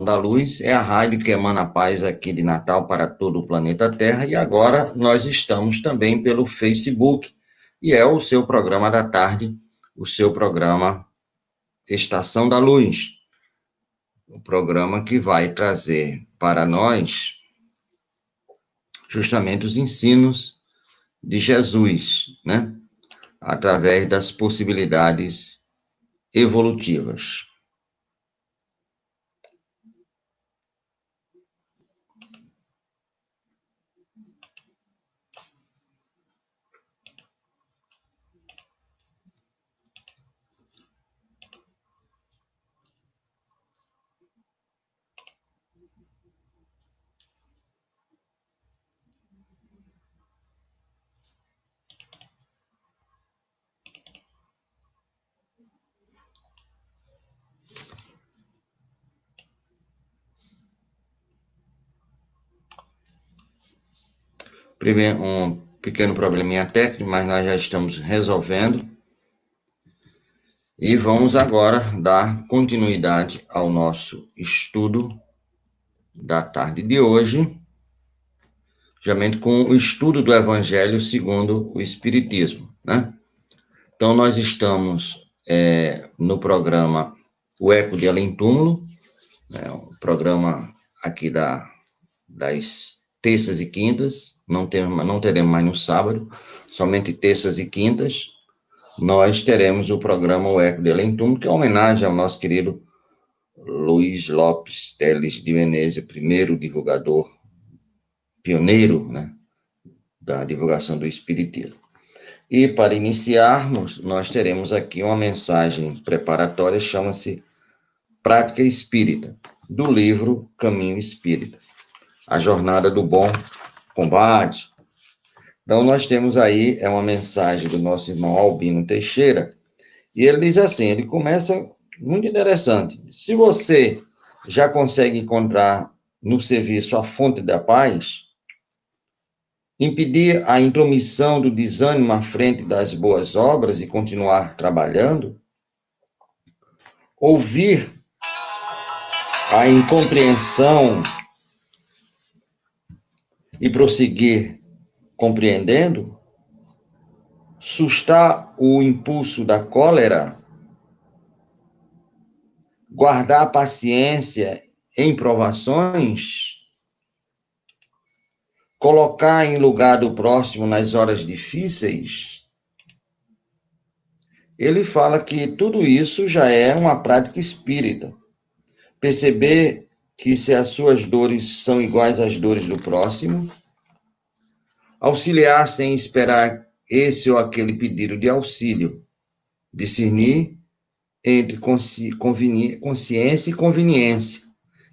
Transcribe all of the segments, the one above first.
da Luz é a rádio que emana paz aqui de Natal para todo o planeta Terra, e agora nós estamos também pelo Facebook, e é o seu programa da tarde, o seu programa Estação da Luz, o programa que vai trazer para nós justamente os ensinos de Jesus, né? Através das possibilidades evolutivas. Primeiro, um pequeno probleminha técnico, mas nós já estamos resolvendo. E vamos agora dar continuidade ao nosso estudo da tarde de hoje, justamente com o estudo do Evangelho segundo o Espiritismo, né? Então, nós estamos no programa O Eco de Além Túmulo, né? Um programa aqui das terças e quintas, não teremos mais no sábado, somente terças e quintas. Nós teremos o programa O Eco de Além Túmulo, que é uma homenagem ao nosso querido Luiz Lopes Teles de Menezes, o primeiro divulgador, pioneiro, né, da divulgação do Espiritismo. E para iniciarmos, nós teremos aqui uma mensagem preparatória, chama-se Prática Espírita, do livro Caminho Espírita, a jornada do bom combate. Então, nós temos aí uma mensagem do nosso irmão Albino Teixeira, e ele diz assim, ele começa muito interessante. Se você já consegue encontrar no serviço a fonte da paz, impedir a intromissão do desânimo à frente das boas obras e continuar trabalhando, ouvir a incompreensão e prosseguir compreendendo, sustar o impulso da cólera, guardar a paciência em provações, colocar em lugar do próximo nas horas difíceis, ele fala que tudo isso já é uma prática espírita. Perceber que se as suas dores são iguais às dores do próximo, auxiliar sem esperar esse ou aquele pedido de auxílio, discernir entre consciência e conveniência,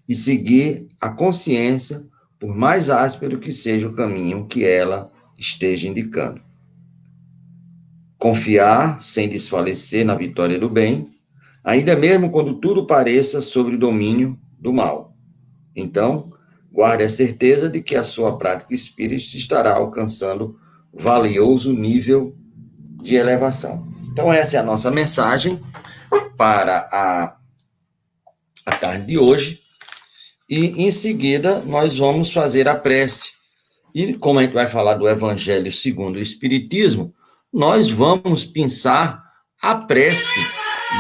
e seguir a consciência, por mais áspero que seja o caminho que ela esteja indicando. Confiar sem desfalecer na vitória do bem, ainda mesmo quando tudo pareça sob o domínio do mal. Então, guarde a certeza de que a sua prática espírita estará alcançando valioso nível de elevação. Então, essa é a nossa mensagem para a tarde de hoje. E, em seguida, nós vamos fazer a prece. E, como a gente vai falar do Evangelho segundo o Espiritismo, nós vamos pensar a prece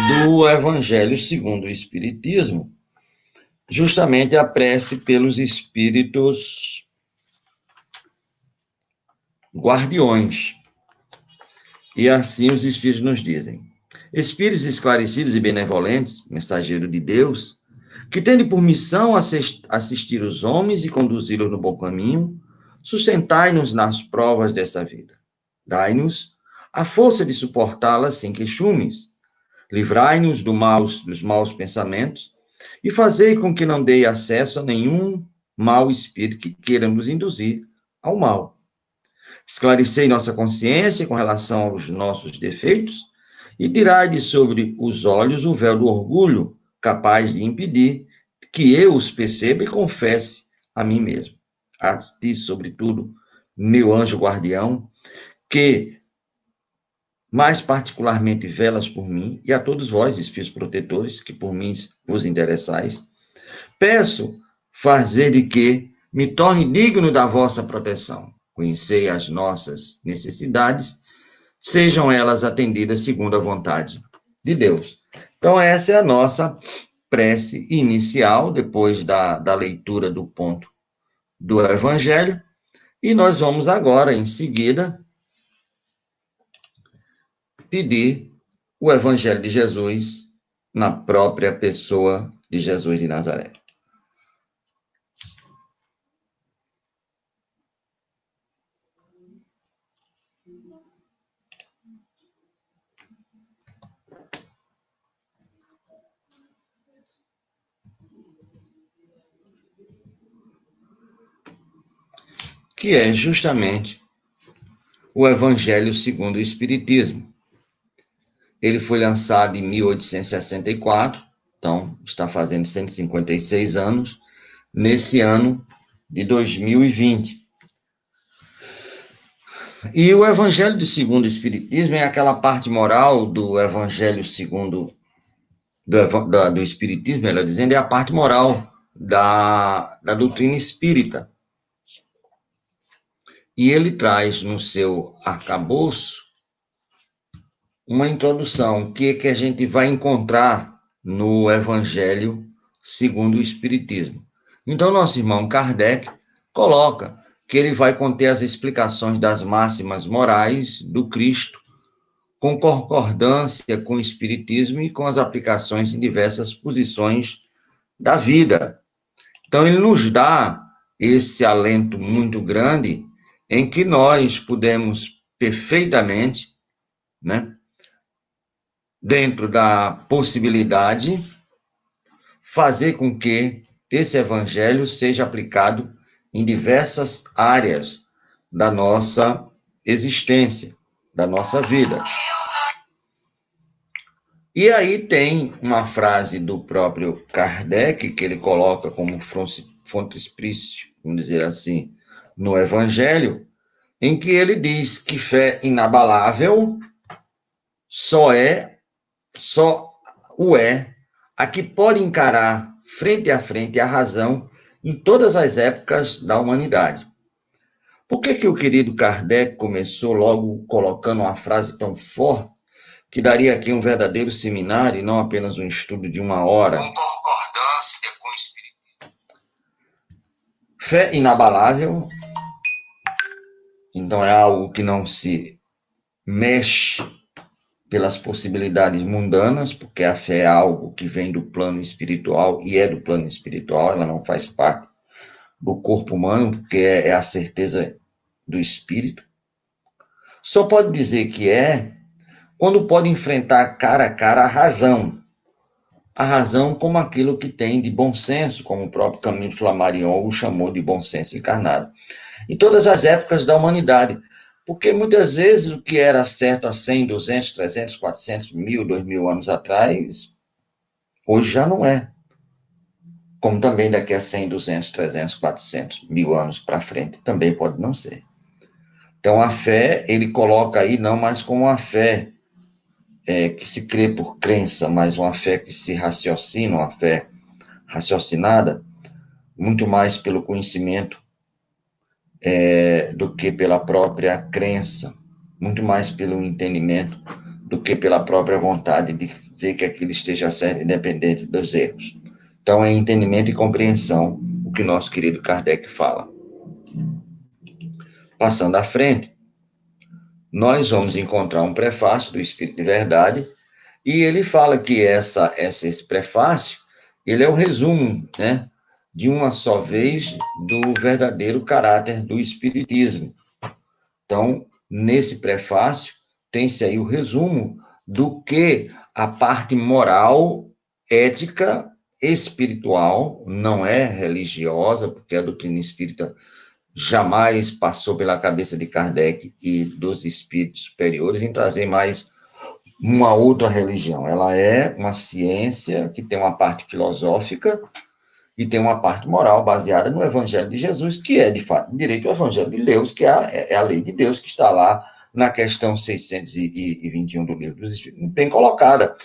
do Evangelho segundo o Espiritismo, justamente a prece pelos espíritos guardiões. E assim os espíritos nos dizem: espíritos esclarecidos e benevolentes, mensageiro de Deus, que tende por missão assistir os homens e conduzi-los no bom caminho, sustentai-nos nas provas dessa vida. Dai-nos a força de suportá-las sem queixumes. Livrai-nos dos maus pensamentos e fazei com que não dê acesso a nenhum mau espírito que queira nos induzir ao mal. Esclarecei nossa consciência com relação aos nossos defeitos e tirai de sobre os olhos o véu do orgulho, capaz de impedir que eu os perceba e confesse a mim mesmo. A ti, sobretudo, meu anjo guardião, que mais particularmente velas por mim, e a todos vós, espíritos protetores, que por mim vos interessais, Peço fazer de que me torne digno da vossa proteção. Conhecei as nossas necessidades, sejam elas atendidas segundo a vontade de Deus. Então, essa é a nossa prece inicial, depois da leitura do ponto do Evangelho. E nós vamos agora, em seguida, pedir o Evangelho de Jesus na própria pessoa de Jesus de Nazaré. Que é justamente o Evangelho segundo o Espiritismo. Ele foi lançado em 1864, então está fazendo 156 anos, nesse ano de 2020. E o Evangelho segundo o Espiritismo é aquela parte moral do Evangelho segundo do Espiritismo, melhor dizendo, é a parte moral da doutrina espírita. E ele traz no seu arcabouço uma introdução que a gente vai encontrar no Evangelho segundo o Espiritismo. Então, nosso irmão Kardec coloca que ele vai conter as explicações das máximas morais do Cristo, com concordância com o Espiritismo e com as aplicações em diversas posições da vida. Então, ele nos dá esse alento muito grande em que nós podemos perfeitamente, né, dentro da possibilidade, fazer com que esse evangelho seja aplicado em diversas áreas da nossa existência, da nossa vida. E aí tem uma frase do próprio Kardec, que ele coloca como frontispício, vamos dizer assim, no Evangelho, em que ele diz que fé inabalável só o é a que pode encarar frente a frente a razão em todas as épocas da humanidade. Por que o querido Kardec começou logo colocando uma frase tão forte, que daria aqui um verdadeiro seminário e não apenas um estudo de 1 hora? Com concordância com o Espiritismo. Fé inabalável, então é algo que não se mexe pelas possibilidades mundanas, porque a fé é algo que vem do plano espiritual e é do plano espiritual, ela não faz parte do corpo humano, porque é a certeza do espírito. Só pode dizer que é quando pode enfrentar cara a cara a razão como aquilo que tem de bom senso, como o próprio Camilo Flammarion o chamou de bom senso encarnado, em todas as épocas da humanidade, porque muitas vezes o que era certo há 100, 200, 300, 400, 1000, 2000 anos atrás, hoje já não é, como também daqui a 100, 200, 300, 400, 1000 anos para frente também pode não ser. Então a fé, ele coloca aí não mais como uma fé que se crê por crença, mas uma fé que se raciocina, uma fé raciocinada, muito mais pelo conhecimento do que pela própria crença, muito mais pelo entendimento do que pela própria vontade de ver que aquilo esteja certo, independente dos erros. Então, é entendimento e compreensão o que nosso querido Kardec fala. Passando à frente, nós vamos encontrar um prefácio do Espírito de Verdade, e ele fala que esse prefácio, ele é o resumo, né, de uma só vez do verdadeiro caráter do Espiritismo. Então, nesse prefácio, tem-se aí o resumo do que a parte moral, ética, espiritual, não é religiosa, porque a doutrina espírita jamais passou pela cabeça de Kardec e dos espíritos superiores em trazer mais uma outra religião. Ela é uma ciência que tem uma parte filosófica e tem uma parte moral baseada no Evangelho de Jesus, que é, de fato, direito ao Evangelho de Deus, que é a lei de Deus, que está lá na questão 621 do Livro dos Espíritos, bem colocada,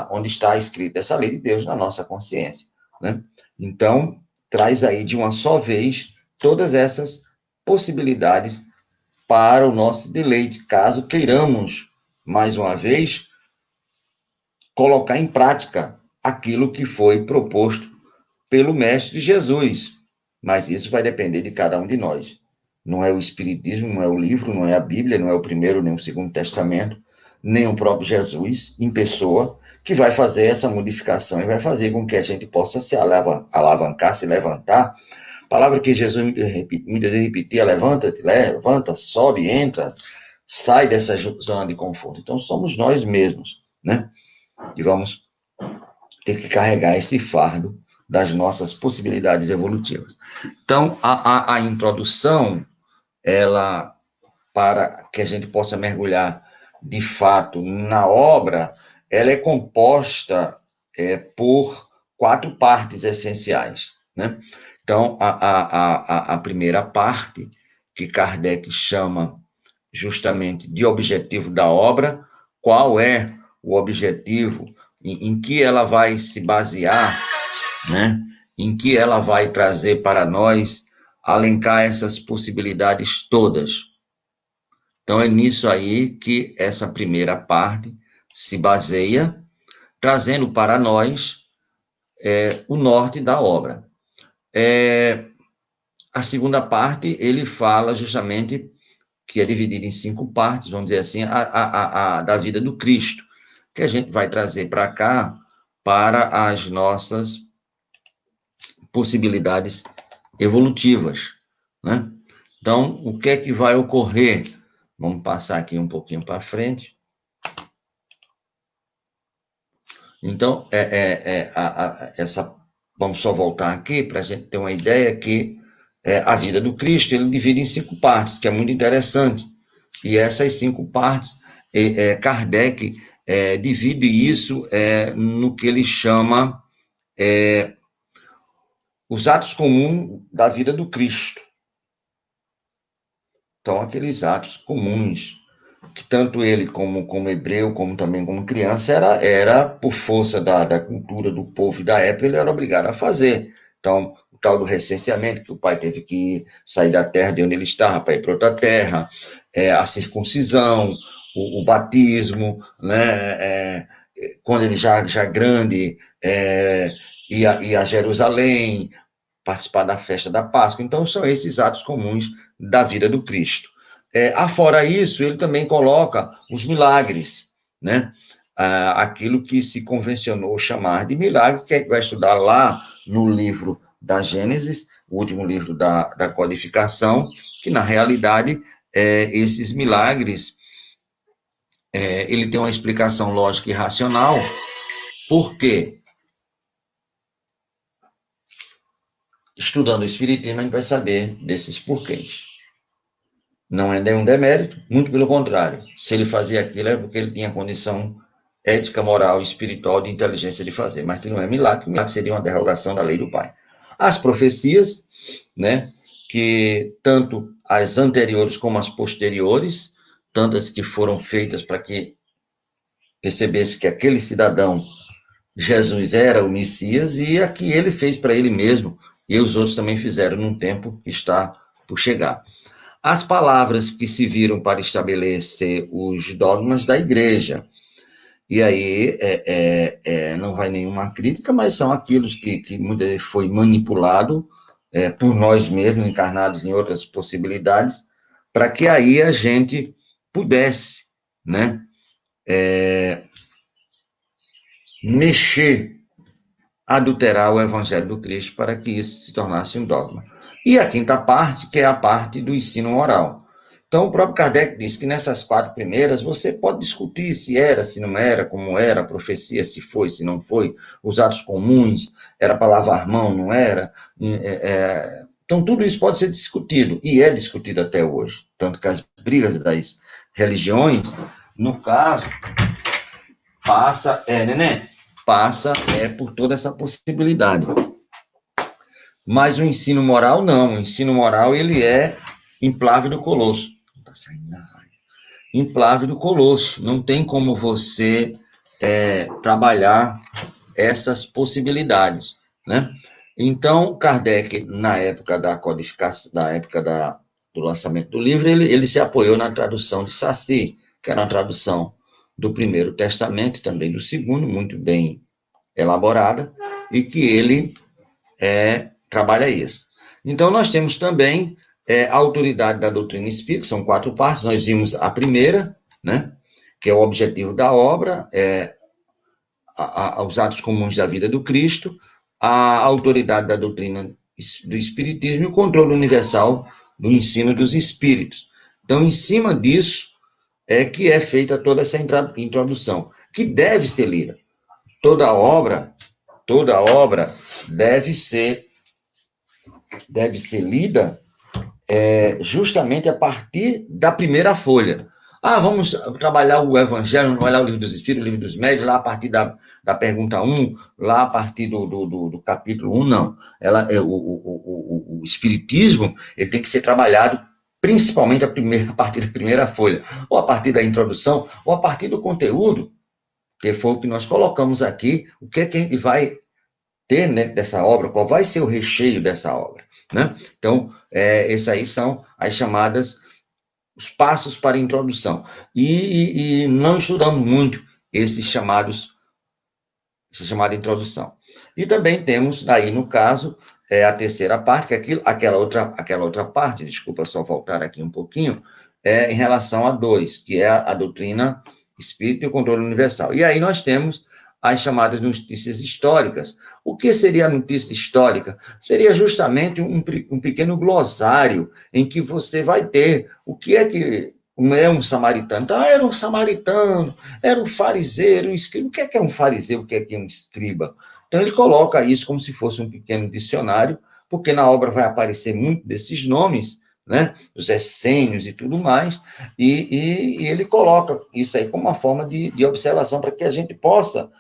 onde está escrita essa lei de Deus na nossa consciência. né? Então, traz aí de uma só vez todas essas possibilidades para o nosso deleite, caso queiramos, mais uma vez, colocar em prática aquilo que foi proposto pelo Mestre Jesus. Mas isso vai depender de cada um de nós. Não é o Espiritismo, não é o livro, não é a Bíblia, não é o Primeiro nem o Segundo Testamento, nem o próprio Jesus em pessoa, que vai fazer essa modificação e vai fazer com que a gente possa se alavancar, se levantar. Palavra que Jesus muitas vezes repetia: levanta-te, levanta, sobe, entra, sai dessa zona de conforto. Então, somos nós mesmos, né? E vamos ter que carregar esse fardo das nossas possibilidades evolutivas. Então, a introdução, ela, para que a gente possa mergulhar de fato na obra, ela é composta por 4 partes essenciais, né? Então, a primeira parte, que Kardec chama justamente de objetivo da obra, qual é o objetivo, em que ela vai se basear, né? Em que ela vai trazer para nós, alencar essas possibilidades todas. Então, é nisso aí que essa primeira parte se baseia, trazendo para nós o norte da obra. A segunda parte, ele fala justamente, que é dividida em 5 partes, vamos dizer assim, da vida do Cristo, que a gente vai trazer para cá, para as nossas possibilidades evolutivas, né? Então, o que é que vai ocorrer? Vamos passar aqui um pouquinho para frente. Então, vamos só voltar aqui para a gente ter uma ideia que a vida do Cristo ele divide em 5 partes, que é muito interessante. E essas 5 partes, Kardec divide isso no que ele chama os atos comuns da vida do Cristo. Então, aqueles atos comuns que tanto ele como hebreu, como também como criança, era por força da cultura do povo e da época, ele era obrigado a fazer. Então, o tal do recenseamento, que o pai teve que sair da terra de onde ele estava para ir para outra terra, a circuncisão, o batismo, né? Quando ele já grande, ia a Jerusalém, participar da festa da Páscoa. Então, são esses atos comuns da vida do Cristo. Afora isso, ele também coloca os milagres, né? Aquilo que se convencionou chamar de milagre, que a gente vai estudar lá no livro da Gênesis, o último livro da codificação, que na realidade, esses milagres, ele tem uma explicação lógica e racional. Por quê? Estudando o Espiritismo, a gente vai saber desses porquês. Não é nenhum demérito, muito pelo contrário. Se ele fazia aquilo, é porque ele tinha condição ética, moral, espiritual, de inteligência de fazer. Mas que não é milagre, o milagre seria uma derrogação da lei do Pai. As profecias, né, que tanto as anteriores como as posteriores, tantas que foram feitas para que percebesse que aquele cidadão, Jesus, era o Messias, e a que ele fez para ele mesmo, e os outros também fizeram num tempo que está por chegar. As palavras que se viram para estabelecer os dogmas da igreja. E aí não vai nenhuma crítica, mas são aqueles que muitas vezes foi manipulado por nós mesmos, encarnados em outras possibilidades, para que aí a gente pudesse, né, mexer, adulterar o Evangelho do Cristo para que isso se tornasse um dogma. E a quinta parte, que é a parte do ensino moral. Então, o próprio Kardec diz que nessas 4 primeiras você pode discutir se era, se não era, como era, a profecia, se foi, se não foi, os atos comuns, era para lavar mão, não era. Então, tudo isso pode ser discutido, e é discutido até hoje. Tanto que as brigas das religiões, no caso, passa por toda essa possibilidade. Mas o ensino moral, não. O ensino moral, ele é implávido colosso. Tá saindo da raia. Implávido colosso. Não tem como você trabalhar essas possibilidades. né? Então, Kardec, na época da codificação, do lançamento do livro, ele se apoiou na tradução de Saci, que era uma tradução do Primeiro Testamento e também do Segundo, muito bem elaborada, e que ele trabalha isso. Então, nós temos também a autoridade da doutrina espírita, que são 4 partes. Nós vimos a primeira, né, que é o objetivo da obra, os atos comuns da vida do Cristo, a autoridade da doutrina do Espiritismo e o controle universal do ensino dos espíritos. Então, em cima disso, é que é feita toda essa introdução, que deve ser lida. Toda obra deve ser lida justamente a partir da primeira folha. Vamos trabalhar o Evangelho, vamos trabalhar o Livro dos Espíritos, o Livro dos Médios, lá a partir da pergunta 1, lá a partir do capítulo 1, não. O Espiritismo ele tem que ser trabalhado principalmente a partir da primeira folha, ou a partir da introdução, ou a partir do conteúdo, que foi o que nós colocamos aqui, o que é que a gente vai ter dentro dessa obra, qual vai ser o recheio dessa obra, né? Então, esses aí são as chamadas, os passos para a introdução. E não estudamos muito essa chamada introdução. E também temos aí, no caso, a terceira parte, que é aquela outra parte, desculpa só voltar aqui um pouquinho, em relação a 2, que é a doutrina espírita e o controle universal. E aí nós temos as chamadas notícias históricas. O que seria a notícia histórica? Seria justamente um pequeno glossário em que você vai ter o que é um samaritano. Então, era um samaritano, era um fariseu, era um escriba. O que é um fariseu? O que é um escriba? Então, ele coloca isso como se fosse um pequeno dicionário, porque na obra vai aparecer muito desses nomes, né? Os essênios e tudo mais, e ele coloca isso aí como uma forma de observação para que a gente possa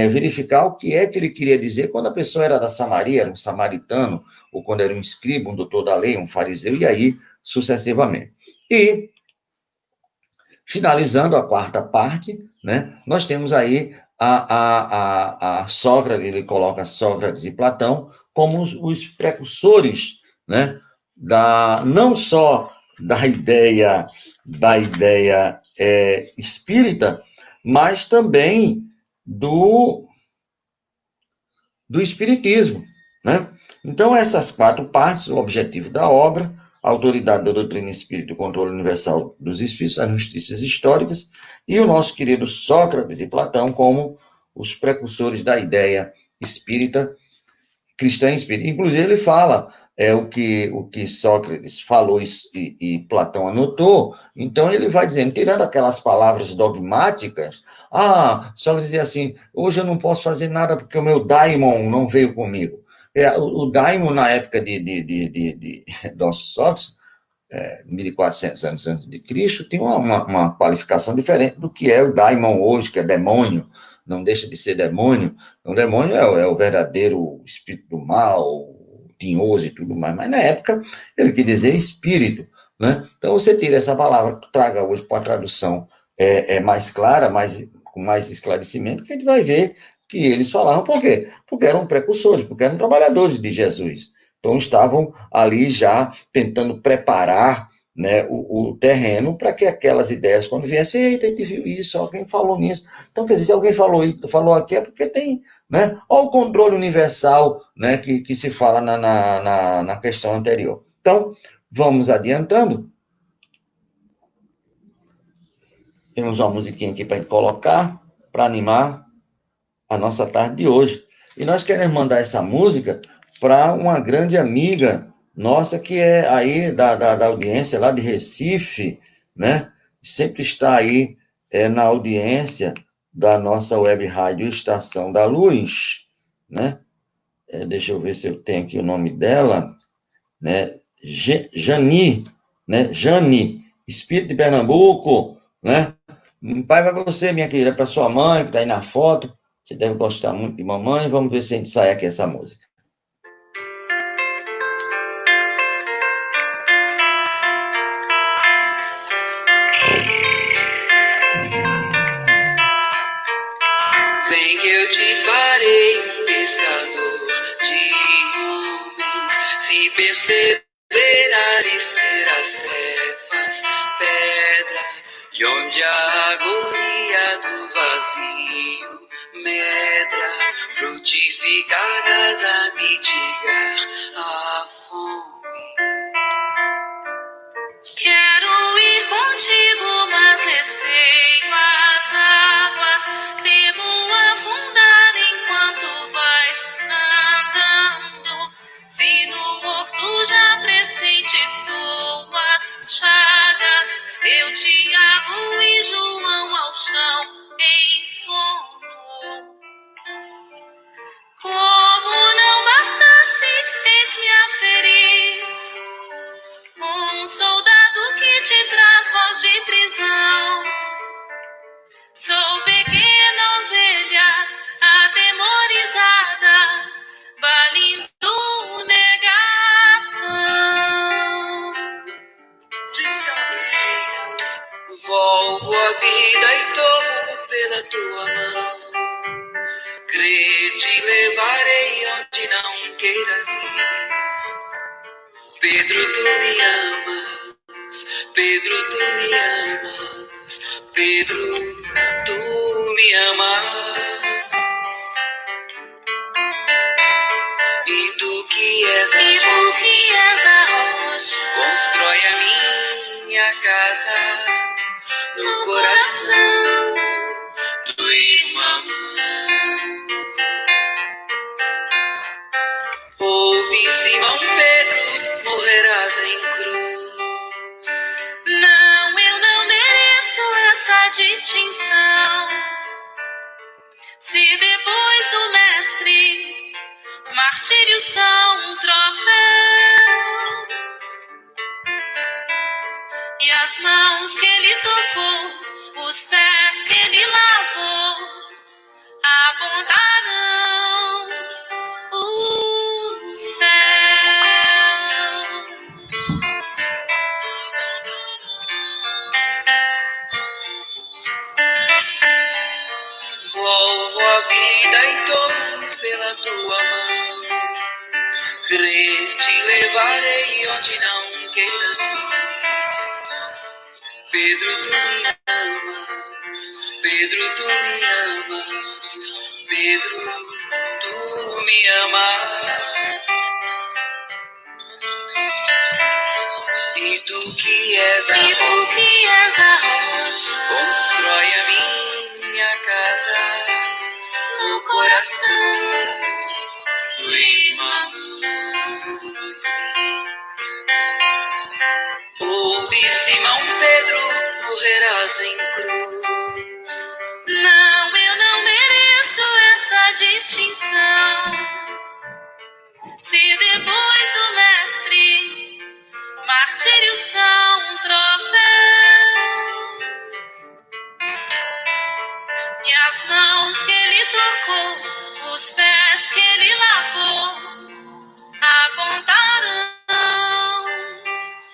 verificar o que é que ele queria dizer quando a pessoa era da Samaria, era um samaritano, ou quando era um escriba, um doutor da lei, um fariseu, e aí sucessivamente. E, finalizando a quarta parte, né, nós temos aí a Sócrates, ele coloca Sócrates e Platão como os precursores, né, não só da ideia espírita, mas também do espiritismo, né? Então, essas 4 partes, o objetivo da obra, a autoridade da doutrina espírita, o controle universal dos espíritos, as notícias históricas, e o nosso querido Sócrates e Platão como os precursores da ideia espírita, cristã e espírita. Inclusive, ele fala o que Sócrates falou e Platão anotou, então ele vai dizendo, tirando aquelas palavras dogmáticas, Sócrates dizia assim, hoje eu não posso fazer nada porque o meu daimon não veio comigo. O daimon, na época de Sócrates, 1.400 anos antes de Cristo, tem uma qualificação diferente do que é o daimon hoje, que é demônio, não deixa de ser demônio. O demônio é o verdadeiro espírito do mal, tinhoso e tudo mais, mas na época ele quer dizer espírito, né? Então você tira essa palavra, traga hoje para a tradução mais clara, com mais esclarecimento, que a gente vai ver que eles falavam, por quê? Porque eram precursores, porque eram trabalhadores de Jesus. Então estavam ali já tentando preparar, né, o terreno para que aquelas ideias, quando viessem, eita, a gente viu isso, alguém falou nisso. Então, quer dizer, se alguém falou aqui é porque tem, né? Olha o controle universal, né, que se fala na questão anterior. Então, vamos adiantando. Temos uma musiquinha aqui para colocar, para animar a nossa tarde de hoje. E nós queremos mandar essa música para uma grande amiga nossa, que é aí da audiência lá de Recife, né? Sempre está aí na audiência da nossa web rádio Estação da Luz, né? Deixa eu ver se eu tenho aqui o nome dela, né? Jani, né? Jani, Espírito de Pernambuco, né? Um pai para você, minha querida, para sua mãe, que está aí na foto. Você deve gostar muito de mamãe. Vamos ver se a gente sai aqui essa música. Vem que eu te farei um pescador de homens, se perseverares será cefas, pedra, e onde a agonia do vazio medra, frutificarás a mitigar a fome. Quero ir contigo, mas receio as águas, temo afundar enquanto vais andando. Se no horto já pressentes tuas chagas, eu, Tiago e João ao chão em sono. Como não bastasse, eis-me a ferir um soldado que te traz voz de prisão. Sou pequena ovelha atemorizada, balindo negação. Disse a Deus: volvo a vida e tomo pela tua mão. Crede, levarei onde não queiras ir. Pedro, tu me amas. Pedro, tu me amas. Pedro, tu me amas. E tu que és a rocha, constrói a minha casa no coração do irmão. Ouve, Simão Pedro, morrerás em cruz. Não, eu não mereço essa distinção. Se depois do mestre, martírios são troféus, e as mãos que ele tocou, os pés que ele lavou, apontarão o céu. Volvo a vida e tomo pela tua mão. Crede, levarei onde não queiras ir. Pedro, tu me amas. Pedro, tu me amas. Pedro, tu me amas. E tu que és a rocha, constrói a minha casa no coração do irmão. Ouve, Simão Pedro, morrerás em cruz. Não, eu não mereço essa distinção. Se depois do mestre, martírios são troféus, e as mãos que ele tocou, os pés que ele lavou, apontarão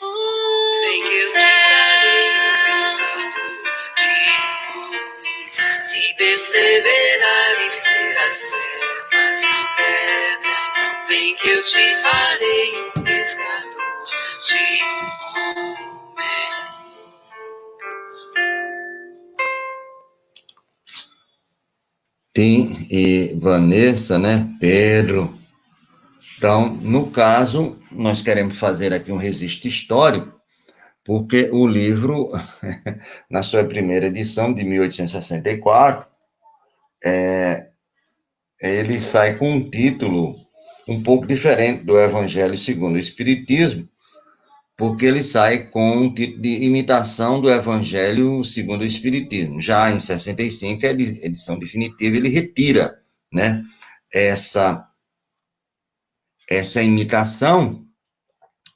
o céu. Se perseverares serás cefas, pedra, vem que eu te farei um pescador de homens. Tim e Vanessa, né? Pedro. Então, no caso, nós queremos fazer aqui um registro histórico, porque o livro, na sua primeira edição, de 1864, ele sai com um título um pouco diferente do Evangelho segundo o Espiritismo, porque ele sai com um título de imitação do Evangelho segundo o Espiritismo. Já em 65, a edição definitiva, ele retira, né, essa imitação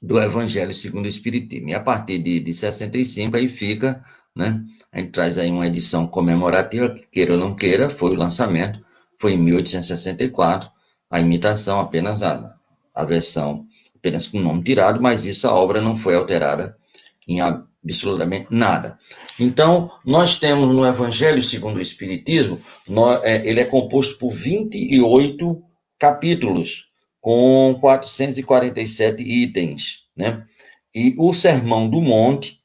do Evangelho segundo o Espiritismo. E a partir de 65, aí fica, né, a gente traz aí uma edição comemorativa, queira ou não queira, foi o lançamento, foi em 1864, a imitação apenas a versão apenas com o nome tirado, mas isso, a obra não foi alterada em absolutamente nada. Então, nós temos no Evangelho segundo o Espiritismo, ele é composto por 28 capítulos, com 447 itens, né? E o Sermão do Monte,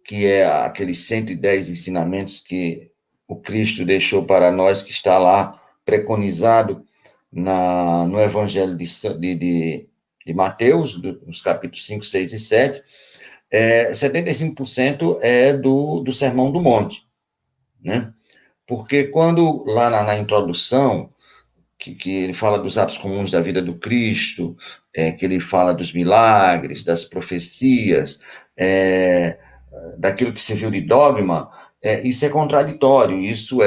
que é aqueles 110 ensinamentos que o Cristo deixou para nós, que está lá preconizado no Evangelho de Mateus, nos capítulos 5, 6 e 7, 75% é do Sermão do Monte, né? Porque quando, lá na introdução, que ele fala dos atos comuns da vida do Cristo, que ele fala dos milagres, das profecias, daquilo que serviu de dogma, isso é contraditório, isso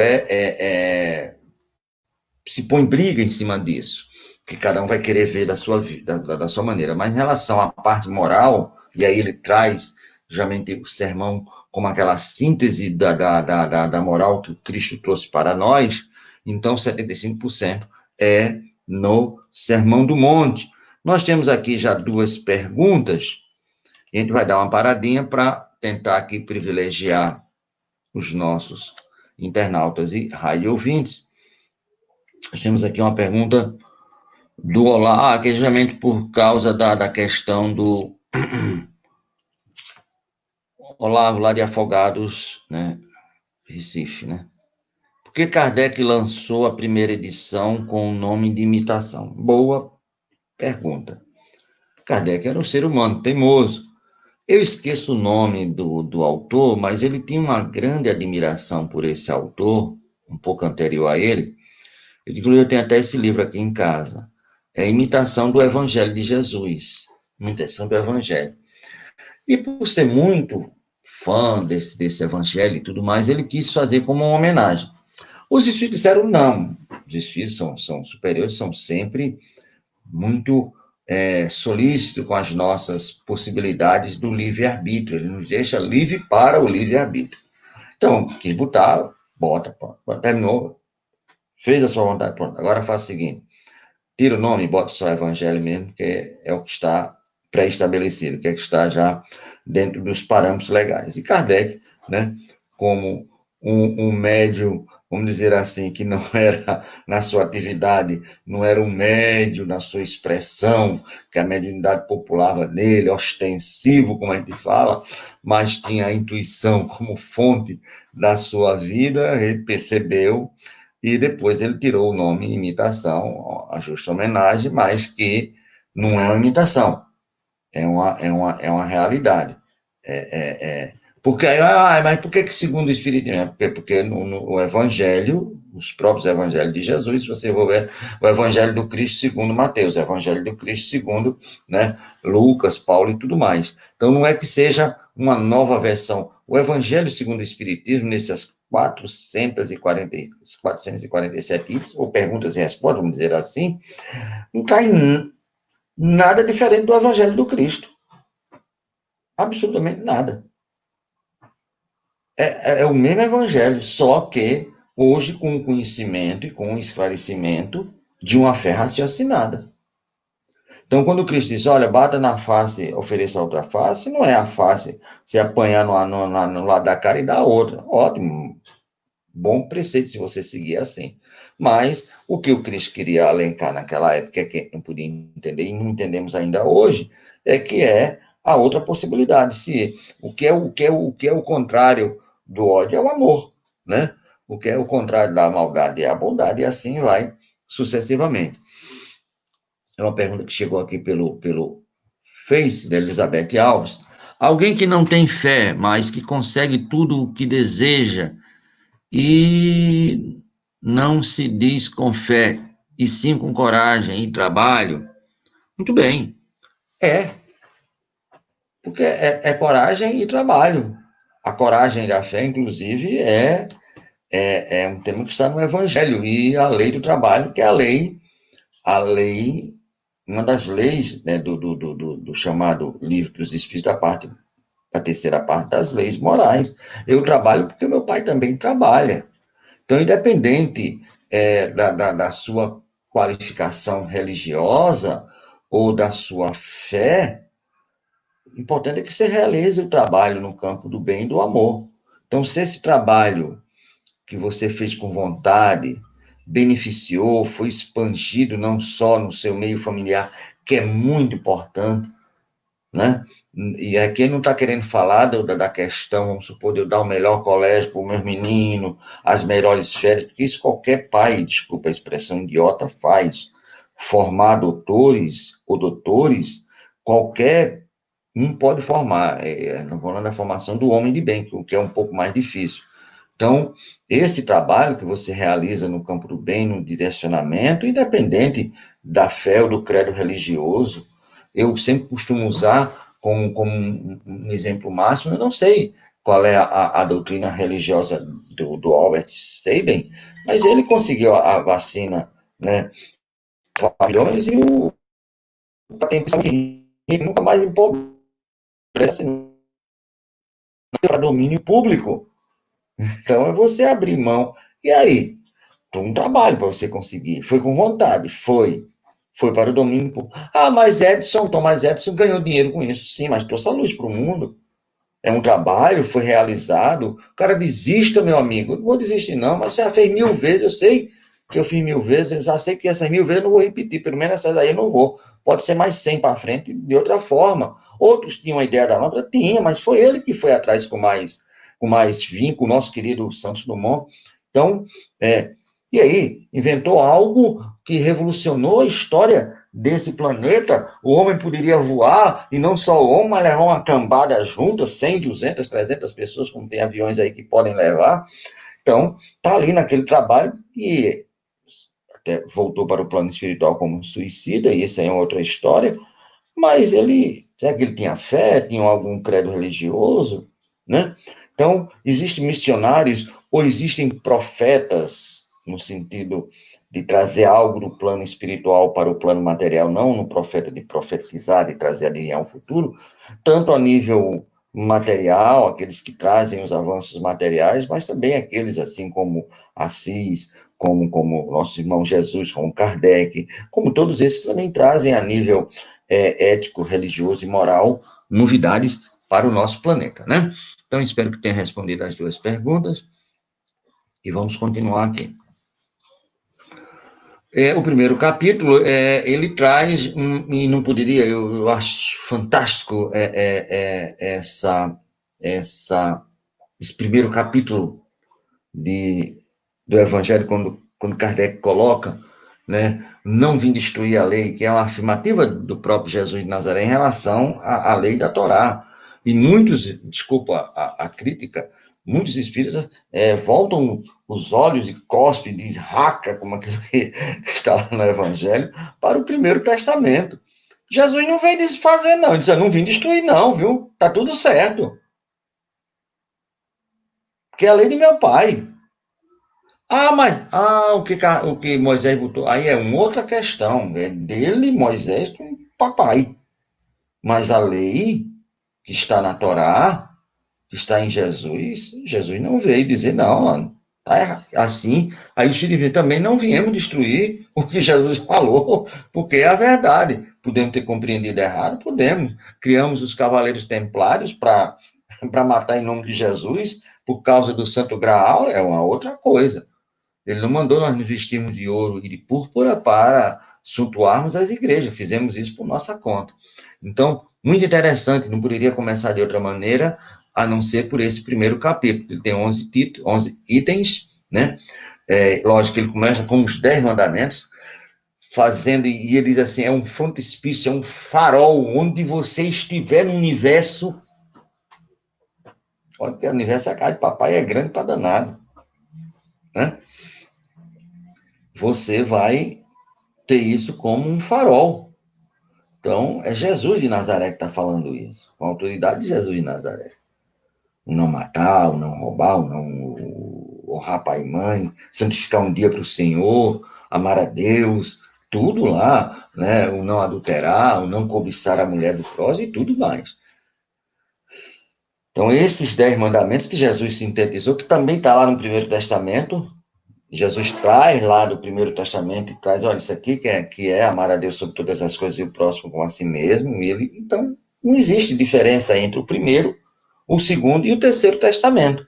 se põe briga em cima disso, que cada um vai querer ver da sua maneira. Mas em relação à parte moral, e aí ele traz justamente o sermão como aquela síntese da moral que o Cristo trouxe para nós, então 75% é no Sermão do Monte. Nós temos aqui já 2 perguntas, e a gente vai dar uma paradinha para tentar aqui privilegiar os nossos internautas e rádio ouvintes. Nós temos aqui uma pergunta do Olá, que é justamente por causa da questão do Olavo lá de Afogados, né, Recife, né? Por que Kardec lançou a primeira edição com o nome de imitação? Boa pergunta. Kardec era um ser humano teimoso. Eu esqueço o nome do autor, mas ele tinha uma grande admiração por esse autor, um pouco anterior a ele. Eu tenho até esse livro aqui em casa. É a Imitação do Evangelho de Jesus. Imitação do Evangelho. E por ser muito fã desse evangelho e tudo mais, ele quis fazer como uma homenagem. Os espíritos disseram não. Os espíritos são superiores, são sempre muito solícitos com as nossas possibilidades do livre-arbítrio. Ele nos deixa livre para o livre-arbítrio. Então, quis botar, bota, terminou, fez a sua vontade, pronto. Agora faça o seguinte, tira o nome e bota só evangelho mesmo, que é o que está pré-estabelecido, que é que está já dentro dos parâmetros legais. E Kardec, né, como um médium, vamos dizer assim, que não era, na sua atividade, não era um médium na sua expressão, que a mediunidade populava nele, ostensivo, como a gente fala, mas tinha a intuição como fonte da sua vida, ele percebeu, e depois ele tirou o nome imitação, a justa homenagem, mas que não é uma imitação, é uma realidade. Porque mas por que segundo o Espiritismo? Porque no Evangelho, os próprios Evangelhos de Jesus, se você for ver o Evangelho do Cristo segundo Mateus, o Evangelho do Cristo segundo, né, Lucas, Paulo e tudo mais. Então não é que seja uma nova versão. O Evangelho segundo o Espiritismo, nessas 447 itens, ou perguntas e respostas, vamos dizer assim, não está em nada diferente do Evangelho do Cristo. Absolutamente nada. É o mesmo evangelho, só que hoje com o conhecimento e com o esclarecimento de uma fé raciocinada. Então, quando Cristo diz, olha, bata na face, ofereça outra face, não é a face, se apanhar no lado da cara e dar outra. Ótimo, bom preceito se você seguir assim. Mas o que o Cristo queria alencar naquela época, que a gente não podia entender e não entendemos ainda hoje, é que é a outra possibilidade. Se o que é o contrário do ódio é o amor, né? O que é o contrário da maldade é a bondade, e assim vai sucessivamente. É uma pergunta que chegou aqui pelo Face, da Elizabeth Alves. Alguém que não tem fé, mas que consegue tudo o que deseja e não se diz com fé, e sim com coragem e trabalho, muito bem. Porque é coragem e trabalho. A coragem e a fé, inclusive, é um tema que está no Evangelho, e a lei do trabalho, que é a lei, uma das leis, né, do chamado Livro dos Espíritos, a terceira parte das leis morais. Eu trabalho porque meu pai também trabalha. Então, independente da sua qualificação religiosa ou da sua fé, o importante é que você realize o trabalho no campo do bem e do amor. Então, se esse trabalho que você fez com vontade, beneficiou, foi expandido não só no seu meio familiar, que é muito importante, né? E aqui ele não está querendo falar da questão, vamos supor, de eu dar o melhor colégio para o meu menino, as melhores férias, porque isso qualquer pai, desculpa a expressão idiota, faz. Formar doutores ou doutores, qualquer um pode formar. Não falando da formação do homem de bem, o que é um pouco mais difícil. Então, esse trabalho que você realiza no campo do bem, no direcionamento, independente da fé ou do credo religioso, eu sempre costumo usar como um exemplo máximo, eu não sei qual é a doutrina religiosa do Albert Sabin, mas ele conseguiu a vacina, né, milhões e o tempo que nunca mais empobrece para domínio público. Então é você abrir mão. E aí? Um trabalho para você conseguir. Foi com vontade? Foi. Foi para o domínio público. Ah, mas Thomas Edison ganhou dinheiro com isso. Sim, mas trouxe a luz para o mundo. É um trabalho, foi realizado. O cara desista, meu amigo. Eu não vou desistir, não, mas você já fez 1000 vezes. Eu sei que eu fiz 1000 vezes. Eu já sei que essas 1000 vezes eu não vou repetir. Pelo menos essas aí eu não vou. Pode ser mais 100 para frente de outra forma. Outros tinham a ideia da lâmpada? Tinha, mas foi ele que foi atrás com mais vinco, o nosso querido Santos Dumont. Então, e aí, inventou algo que revolucionou a história desse planeta. O homem poderia voar, e não só o homem, mas levar uma cambada junta, 100, 200, 300 pessoas, como tem aviões aí que podem levar. Então, está ali naquele trabalho, e até voltou para o plano espiritual como um suicida, e essa é outra história, mas será que ele tinha fé, tinha algum credo religioso, né? Então, existem missionários ou existem profetas, no sentido de trazer algo do plano espiritual para o plano material, não no profeta de profetizar, de trazer adivinhar o futuro, tanto a nível material, aqueles que trazem os avanços materiais, mas também aqueles assim como Assis, como nosso irmão Jesus, como Kardec, como todos esses também trazem a nível ético, religioso e moral novidades para o nosso planeta, né? Então, espero que tenha respondido as duas perguntas e vamos continuar aqui. O primeiro capítulo, ele traz, e não poderia, eu acho fantástico esse primeiro capítulo do Evangelho, quando Kardec coloca, né, não vim destruir a lei, que é uma afirmativa do próprio Jesus de Nazaré em relação à lei da Torá. E muitos, desculpa a crítica, muitos espíritas voltam os olhos e cospem, diz raca, como aquilo que está lá no Evangelho, para o Primeiro Testamento. Jesus não veio desfazer, não. Ele disse, eu não vim destruir, não, viu? Tá tudo certo. Porque é a lei de meu pai. Mas o que Moisés botou, aí é uma outra questão, é dele, Moisés, com o papai. Mas a lei que está na Torá, que está em Jesus, Jesus não veio dizer, não, mano, tá assim. Aí os filhos também não viemos destruir o que Jesus falou, porque é a verdade. Podemos ter compreendido errado? Podemos. Criamos os cavaleiros templários para matar em nome de Jesus, por causa do Santo Graal, é uma outra coisa. Ele não mandou nós nos vestirmos de ouro e de púrpura para suntuarmos as igrejas. Fizemos isso por nossa conta. Então, muito interessante, não poderia começar de outra maneira, a não ser por esse primeiro capítulo. Ele tem 11 itens, né? Lógico que ele começa com os 10 mandamentos, e ele diz assim, é um frontispício, é um farol, onde você estiver no universo. Olha que o universo, a casa de papai é grande para danado, né? Você vai ter isso como um farol. Então, é Jesus de Nazaré que está falando isso, com a autoridade de Jesus de Nazaré. O não matar, o não roubar, o não honrar pai e mãe, santificar um dia para o Senhor, amar a Deus, tudo lá, né? O não adulterar, o não cobiçar a mulher do próximo e tudo mais. Então, esses 10 mandamentos que Jesus sintetizou, que também está lá no Primeiro Testamento, Jesus traz lá do Primeiro Testamento e traz, olha, isso aqui que é amar a Deus sobre todas as coisas e o próximo como a si mesmo. Então, não existe diferença entre o primeiro, o segundo e o terceiro testamento.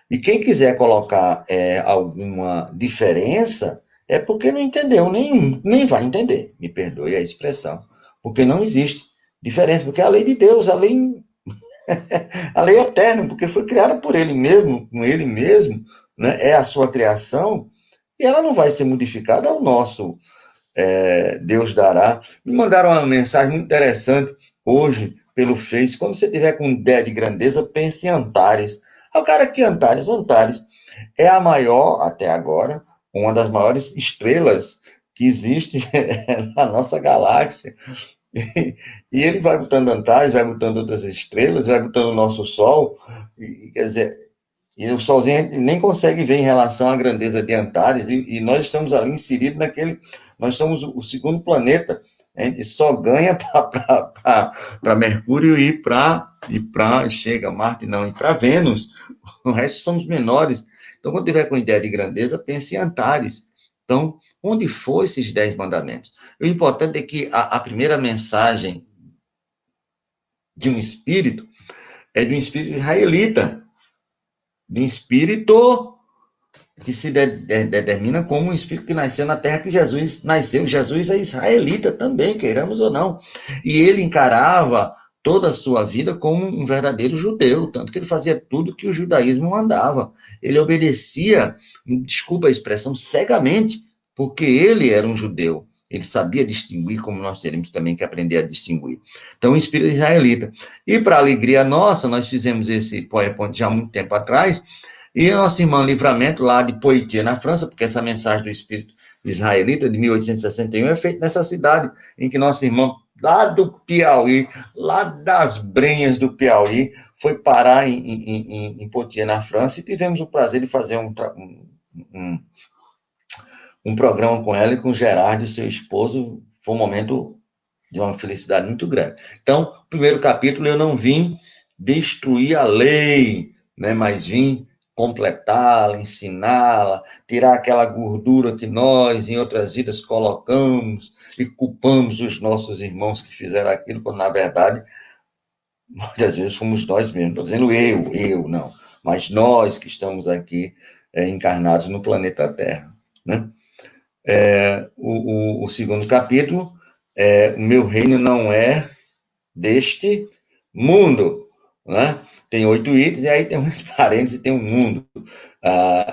E quem quiser colocar alguma diferença, é porque não entendeu, nem vai entender, me perdoe a expressão, porque não existe diferença, porque é a lei de Deus, a lei é eterna, porque foi criada por ele mesmo, com ele mesmo, né? É a sua criação, e ela não vai ser modificada ao nosso Deus dará. Me mandaram uma mensagem muito interessante hoje pelo Face. Quando você tiver com ideia de grandeza, pense em Antares. O cara aqui, Antares é a maior, até agora, uma das maiores estrelas que existe na nossa galáxia. E ele vai botando Antares, vai botando outras estrelas, vai botando o nosso Sol. Quer dizer, e o Solzinho a gente nem consegue ver em relação à grandeza de Antares, e nós estamos ali inseridos naquele. Nós somos o segundo planeta. A gente só ganha para Mercúrio chega Marte não, e para Vênus. O resto somos menores. Então, quando tiver com ideia de grandeza, pense em Antares. Então, onde foram esses 10 mandamentos? O importante é que a primeira mensagem de um espírito é de um espírito israelita, de um espírito que se determina como um espírito que nasceu na terra que Jesus nasceu. Jesus é israelita também, queiramos ou não. E ele encarava toda a sua vida como um verdadeiro judeu, tanto que ele fazia tudo que o judaísmo mandava. Ele obedecia, desculpa a expressão, cegamente, porque ele era um judeu. Ele sabia distinguir, como nós teremos também que aprender a distinguir. Então, o espírito israelita. E, para alegria nossa, nós fizemos esse PowerPoint já há muito tempo atrás, e a nossa irmã Livramento, lá de Poitiers, na França, porque essa mensagem do espírito israelita de 1861 é feita nessa cidade, em que nossa irmã, lá do Piauí, lá das Brenhas do Piauí, foi parar em Poitiers, na França, e tivemos o prazer de fazer um programa com ela e com o Gerardo, seu esposo. Foi um momento de uma felicidade muito grande. Então, primeiro capítulo, eu não vim destruir a lei, né, mas vim completá-la, ensiná-la, tirar aquela gordura que nós, em outras vidas, colocamos e culpamos os nossos irmãos que fizeram aquilo, quando, na verdade, muitas vezes fomos nós mesmos. Estou dizendo eu, não. Mas nós que estamos aqui encarnados no planeta Terra. Né? O segundo capítulo o meu reino não é deste mundo, né? Tem 8 itens, e aí tem uns parênteses e tem um mundo,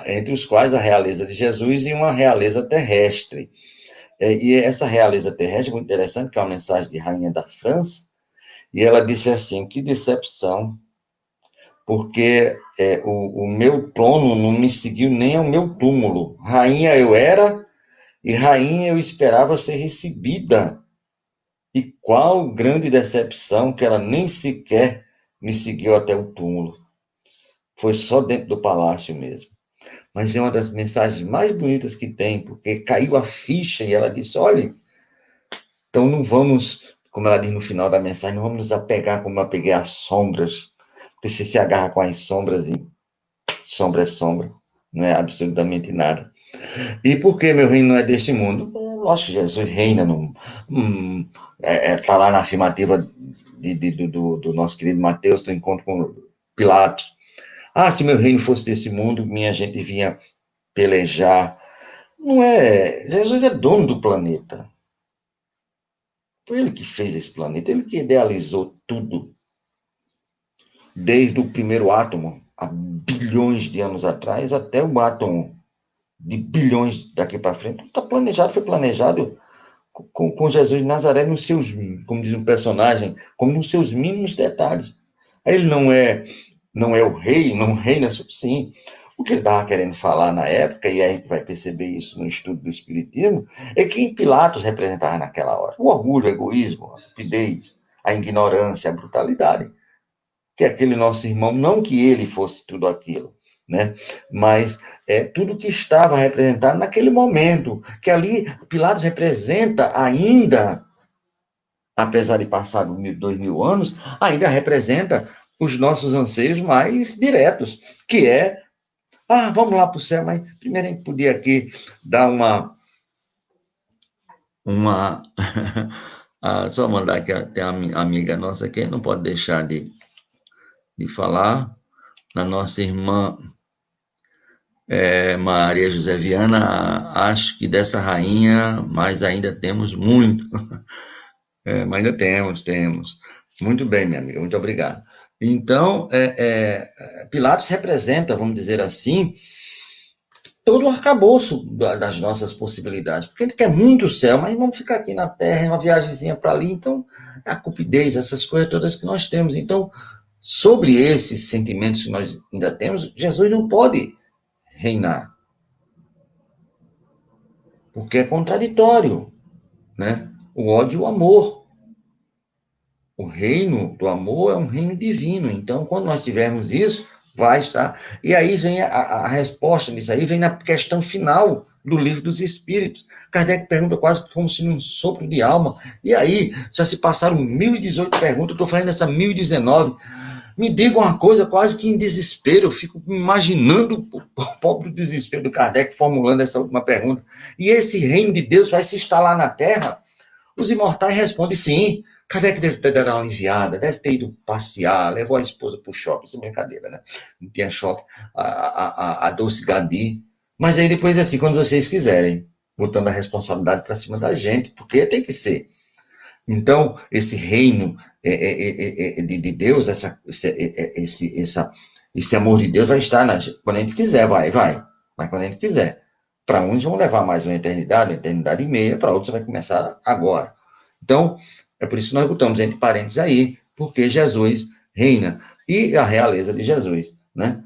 entre os quais a realeza de Jesus e uma realeza terrestre. E essa realeza terrestre é muito interessante, que é uma mensagem de Rainha da França, e ela disse assim, que decepção, porque o meu trono não me seguiu nem ao meu túmulo. Rainha eu era, e rainha eu esperava ser recebida. E qual grande decepção que ela nem sequer me seguiu até o túmulo. Foi só dentro do palácio mesmo. Mas é uma das mensagens mais bonitas que tem, porque caiu a ficha e ela disse, olha, então não vamos, como ela diz no final da mensagem, não vamos nos apegar como eu apeguei às sombras, porque você se agarra com as sombras e sombra é sombra, não é absolutamente nada. E por que meu reino não é deste mundo? Nossa, Jesus reina, está lá na afirmativa do nosso querido Mateus, do encontro com Pilatos. Se meu reino fosse desse mundo, minha gente vinha pelejar. Não é. Jesus é dono do planeta. Foi ele que fez esse planeta, ele que idealizou tudo. Desde o primeiro átomo, há bilhões de anos atrás, até o átomo de bilhões daqui para frente. Está planejado, foi planejado com Jesus de Nazaré nos seus, como diz um personagem, como nos seus mínimos detalhes. Ele não é o rei, não reina, sim. O que ele estava querendo falar na época, e a gente vai perceber isso no estudo do Espiritismo, é que Pilatos representava naquela hora o orgulho, o egoísmo, a stupidez, a ignorância, a brutalidade. Que aquele nosso irmão, não que ele fosse tudo aquilo, né? Mas tudo que estava representado naquele momento, que ali Pilatos representa ainda, apesar de passar 2.000 anos, ainda representa os nossos anseios mais diretos, que vamos lá para o céu, mas primeiro a gente podia aqui dar só mandar aqui, tem uma amiga nossa que não pode deixar de falar, na nossa irmã Maria José Viana, acho que dessa rainha, mas ainda temos muito. Mas ainda temos. Muito bem, minha amiga, muito obrigado. Então, Pilatos representa, vamos dizer assim, todo o arcabouço das nossas possibilidades. Porque a gente quer muito o céu, mas vamos ficar aqui na Terra, uma viagemzinha para ali. Então, a cupidez, essas coisas todas que nós temos. Então, sobre esses sentimentos que nós ainda temos, Jesus não pode reinar. Porque é contraditório, né? O ódio e o amor. O reino do amor é um reino divino. Então, quando nós tivermos isso, vai estar. E aí vem a resposta nisso aí, vem na questão final do Livro dos Espíritos. Kardec pergunta quase como se num sopro de alma. E aí, já se passaram 1018 perguntas, eu estou fazendo essa 1019. Me diga uma coisa, quase que em desespero, eu fico imaginando o próprio desespero do Kardec formulando essa última pergunta. E esse reino de Deus vai se instalar na Terra? Os imortais respondem sim. Kardec deve ter dado uma aliviada, deve ter ido passear, levou a esposa para o shopping, isso é brincadeira, né? Não tinha shopping, a Dulce Gabi. Mas aí depois, assim, quando vocês quiserem, botando a responsabilidade para cima da gente, porque tem que ser. Então, esse reino de Deus, esse amor de Deus vai estar quando a gente quiser, vai. Mas quando a gente quiser. Para uns vão levar mais uma eternidade e meia, para outros vai começar agora. Então, é por isso que nós botamos entre parênteses aí, porque Jesus reina. E a realeza de Jesus, né?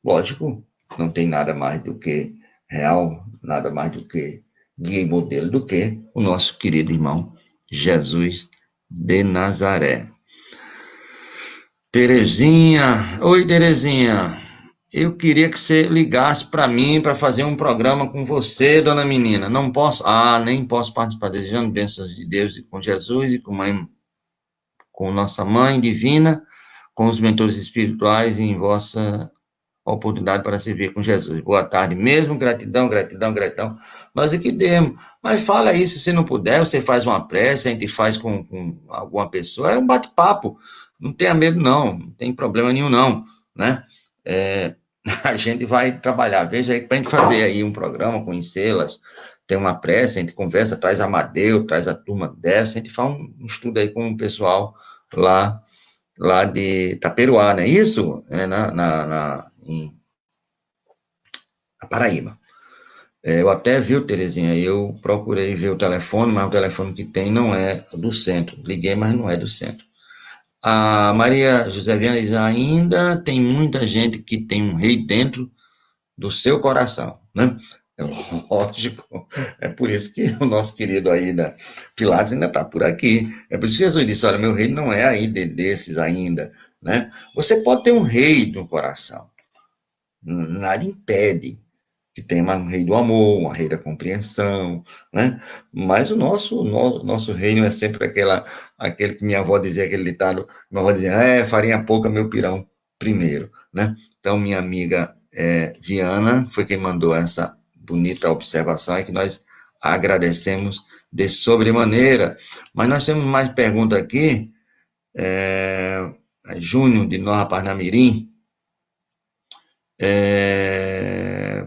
Lógico, não tem nada mais do que real, nada mais do que guia e modelo do que o nosso querido irmão Jesus de Nazaré. Terezinha, oi Terezinha, eu queria que você ligasse para mim para fazer um programa com você, dona menina. Não posso, nem posso participar, desejando bênçãos de Deus e com Jesus e com nossa mãe divina, com os mentores espirituais e em vossa oportunidade para servir com Jesus. Boa tarde mesmo, gratidão. Nós aqui demos. Mas fala aí, se você não puder, você faz uma prece, a gente faz com alguma pessoa, é um bate-papo. Não tenha medo, não tem problema nenhum, não, né? A gente vai trabalhar. Veja aí, para a gente fazer aí um programa, conhecê-las, tem uma prece, a gente conversa, traz Amadeu, traz a turma dessa, a gente faz um estudo aí com o pessoal lá de Taperoá, não é isso? Em Paraíba. Eu até vi, Terezinha, eu procurei ver o telefone, mas o telefone que tem não é do centro. Liguei, mas não é do centro. A Maria José Viana diz, ainda tem muita gente que tem um rei dentro do seu coração, né? É lógico, é por isso que o nosso querido aí da Pilatos ainda está por aqui. É por isso que Jesus disse, olha, meu rei não é aí desses ainda, né? Você pode ter um rei no coração, nada impede que tenha um rei do amor, um rei da compreensão, né? Mas o nosso reino é sempre aquele que minha avó dizia, aquele ditado, minha avó dizia, farinha pouca, meu pirão primeiro, né? Então, minha amiga Viana foi quem mandou essa bonita observação e que nós agradecemos de sobremaneira. Mas nós temos mais pergunta aqui. Júnior, de Nova Parnamirim.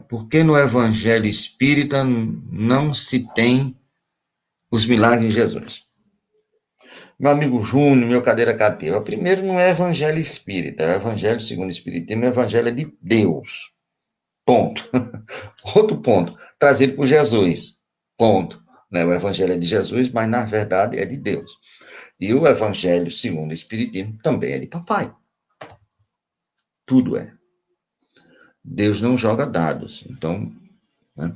Por que no Evangelho Espírita não se tem os milagres de Jesus? Meu amigo Júnior, meu cadeira cativa, primeiro não é Evangelho Espírita, é Evangelho segundo o Espiritismo, é Evangelho de Deus. Ponto. Outro ponto, trazido por Jesus. Ponto. O Evangelho é de Jesus, mas na verdade é de Deus. E o Evangelho segundo o Espiritismo também é de papai. Tudo é. Deus não joga dados. Então, né?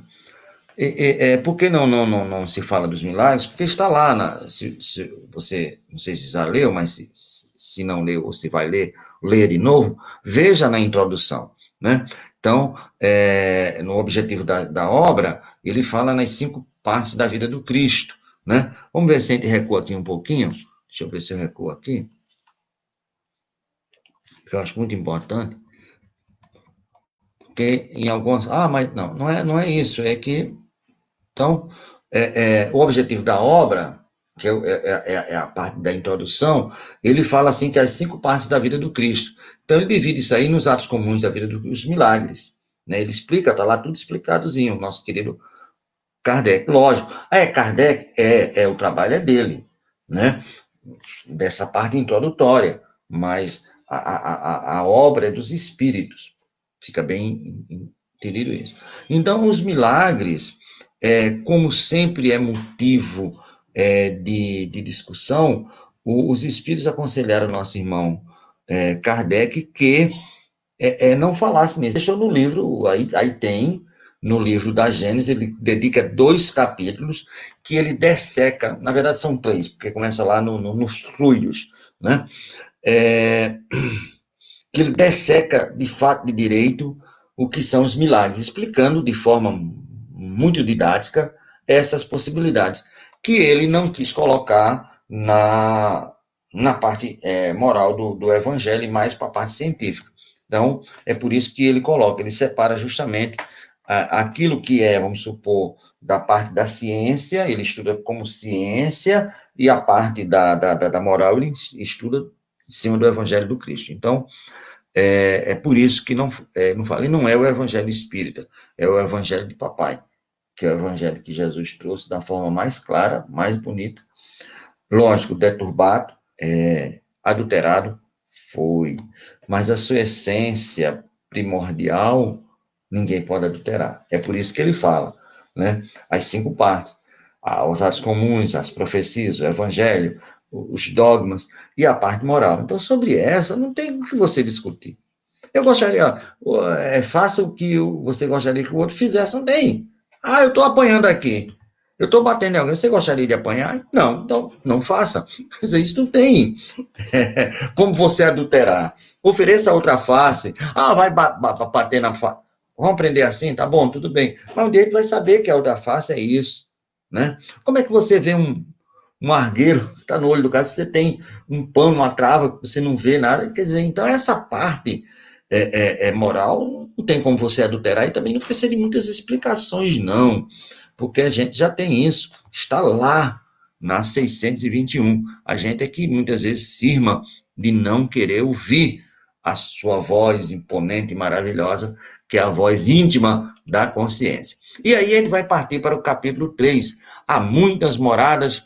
Por que não se fala dos milagres? Porque está lá, se você, não sei se já leu, mas se não leu ou se vai ler, leia de novo, veja na introdução, né? Então, no objetivo da obra, ele fala nas 5 partes da vida do Cristo, né? Vamos ver se a gente recua aqui um pouquinho. Deixa eu ver se eu recuo aqui. Que eu acho muito importante. Porque em algumas... mas não é isso, é que... Então, o objetivo da obra, que é a parte da introdução, ele fala assim que as 5 partes da vida do Cristo. Então, ele divide isso aí nos atos comuns da vida dos milagres, né? Ele explica, está lá tudo explicadozinho, o nosso querido Kardec. Lógico, Kardec, o trabalho é dele, né? Dessa parte introdutória, mas a obra é dos espíritos. Fica bem entendido isso. Então, os milagres, como sempre é motivo de discussão, os espíritos aconselharam o nosso irmão Kardec que não falasse mesmo. Deixou no livro, aí tem, no livro da Gênesis, ele dedica 2 capítulos que ele desseca, na verdade são 3, porque começa lá nos fluidos, né? Que ele desseca de fato de direito o que são os milagres, explicando de forma muito didática essas possibilidades, que ele não quis colocar na parte moral do evangelho, e mais para a parte científica. Então, é por isso que ele coloca, ele separa justamente aquilo que vamos supor, da parte da ciência, ele estuda como ciência, e a parte da moral ele estuda em cima do evangelho do Cristo. Então, por isso que não fala, e não é o evangelho espírita, é o evangelho de papai, que é o evangelho que Jesus trouxe da forma mais clara, mais bonita, lógico, deturbado, adulterado, foi, mas a sua essência primordial, ninguém pode adulterar. É por isso que ele fala, né? As 5 partes, os atos comuns, as profecias, o evangelho, os dogmas e a parte moral. Então, sobre essa, não tem o que você discutir. Eu gostaria, faça o que você gostaria que o outro fizesse, não tem. Eu estou apanhando aqui. Eu estou batendo em alguém, você gostaria de apanhar? Não, então não faça. Quer dizer, isso não tem como você adulterar. Ofereça outra face. Vai bater na face. Vamos aprender assim? Tá bom, tudo bem. Mas o direito vai saber que a outra face é isso. Né? Como é que você vê um argueiro que está no olho do cara, se você tem um pano, uma trava, você não vê nada? Quer dizer, então essa parte moral não tem como você adulterar, e também não precisa de muitas explicações, não, porque a gente já tem isso, está lá na 621. A gente é que muitas vezes cisma de não querer ouvir a sua voz imponente e maravilhosa, que é a voz íntima da consciência. E aí ele vai partir para o capítulo 3. Há muitas moradas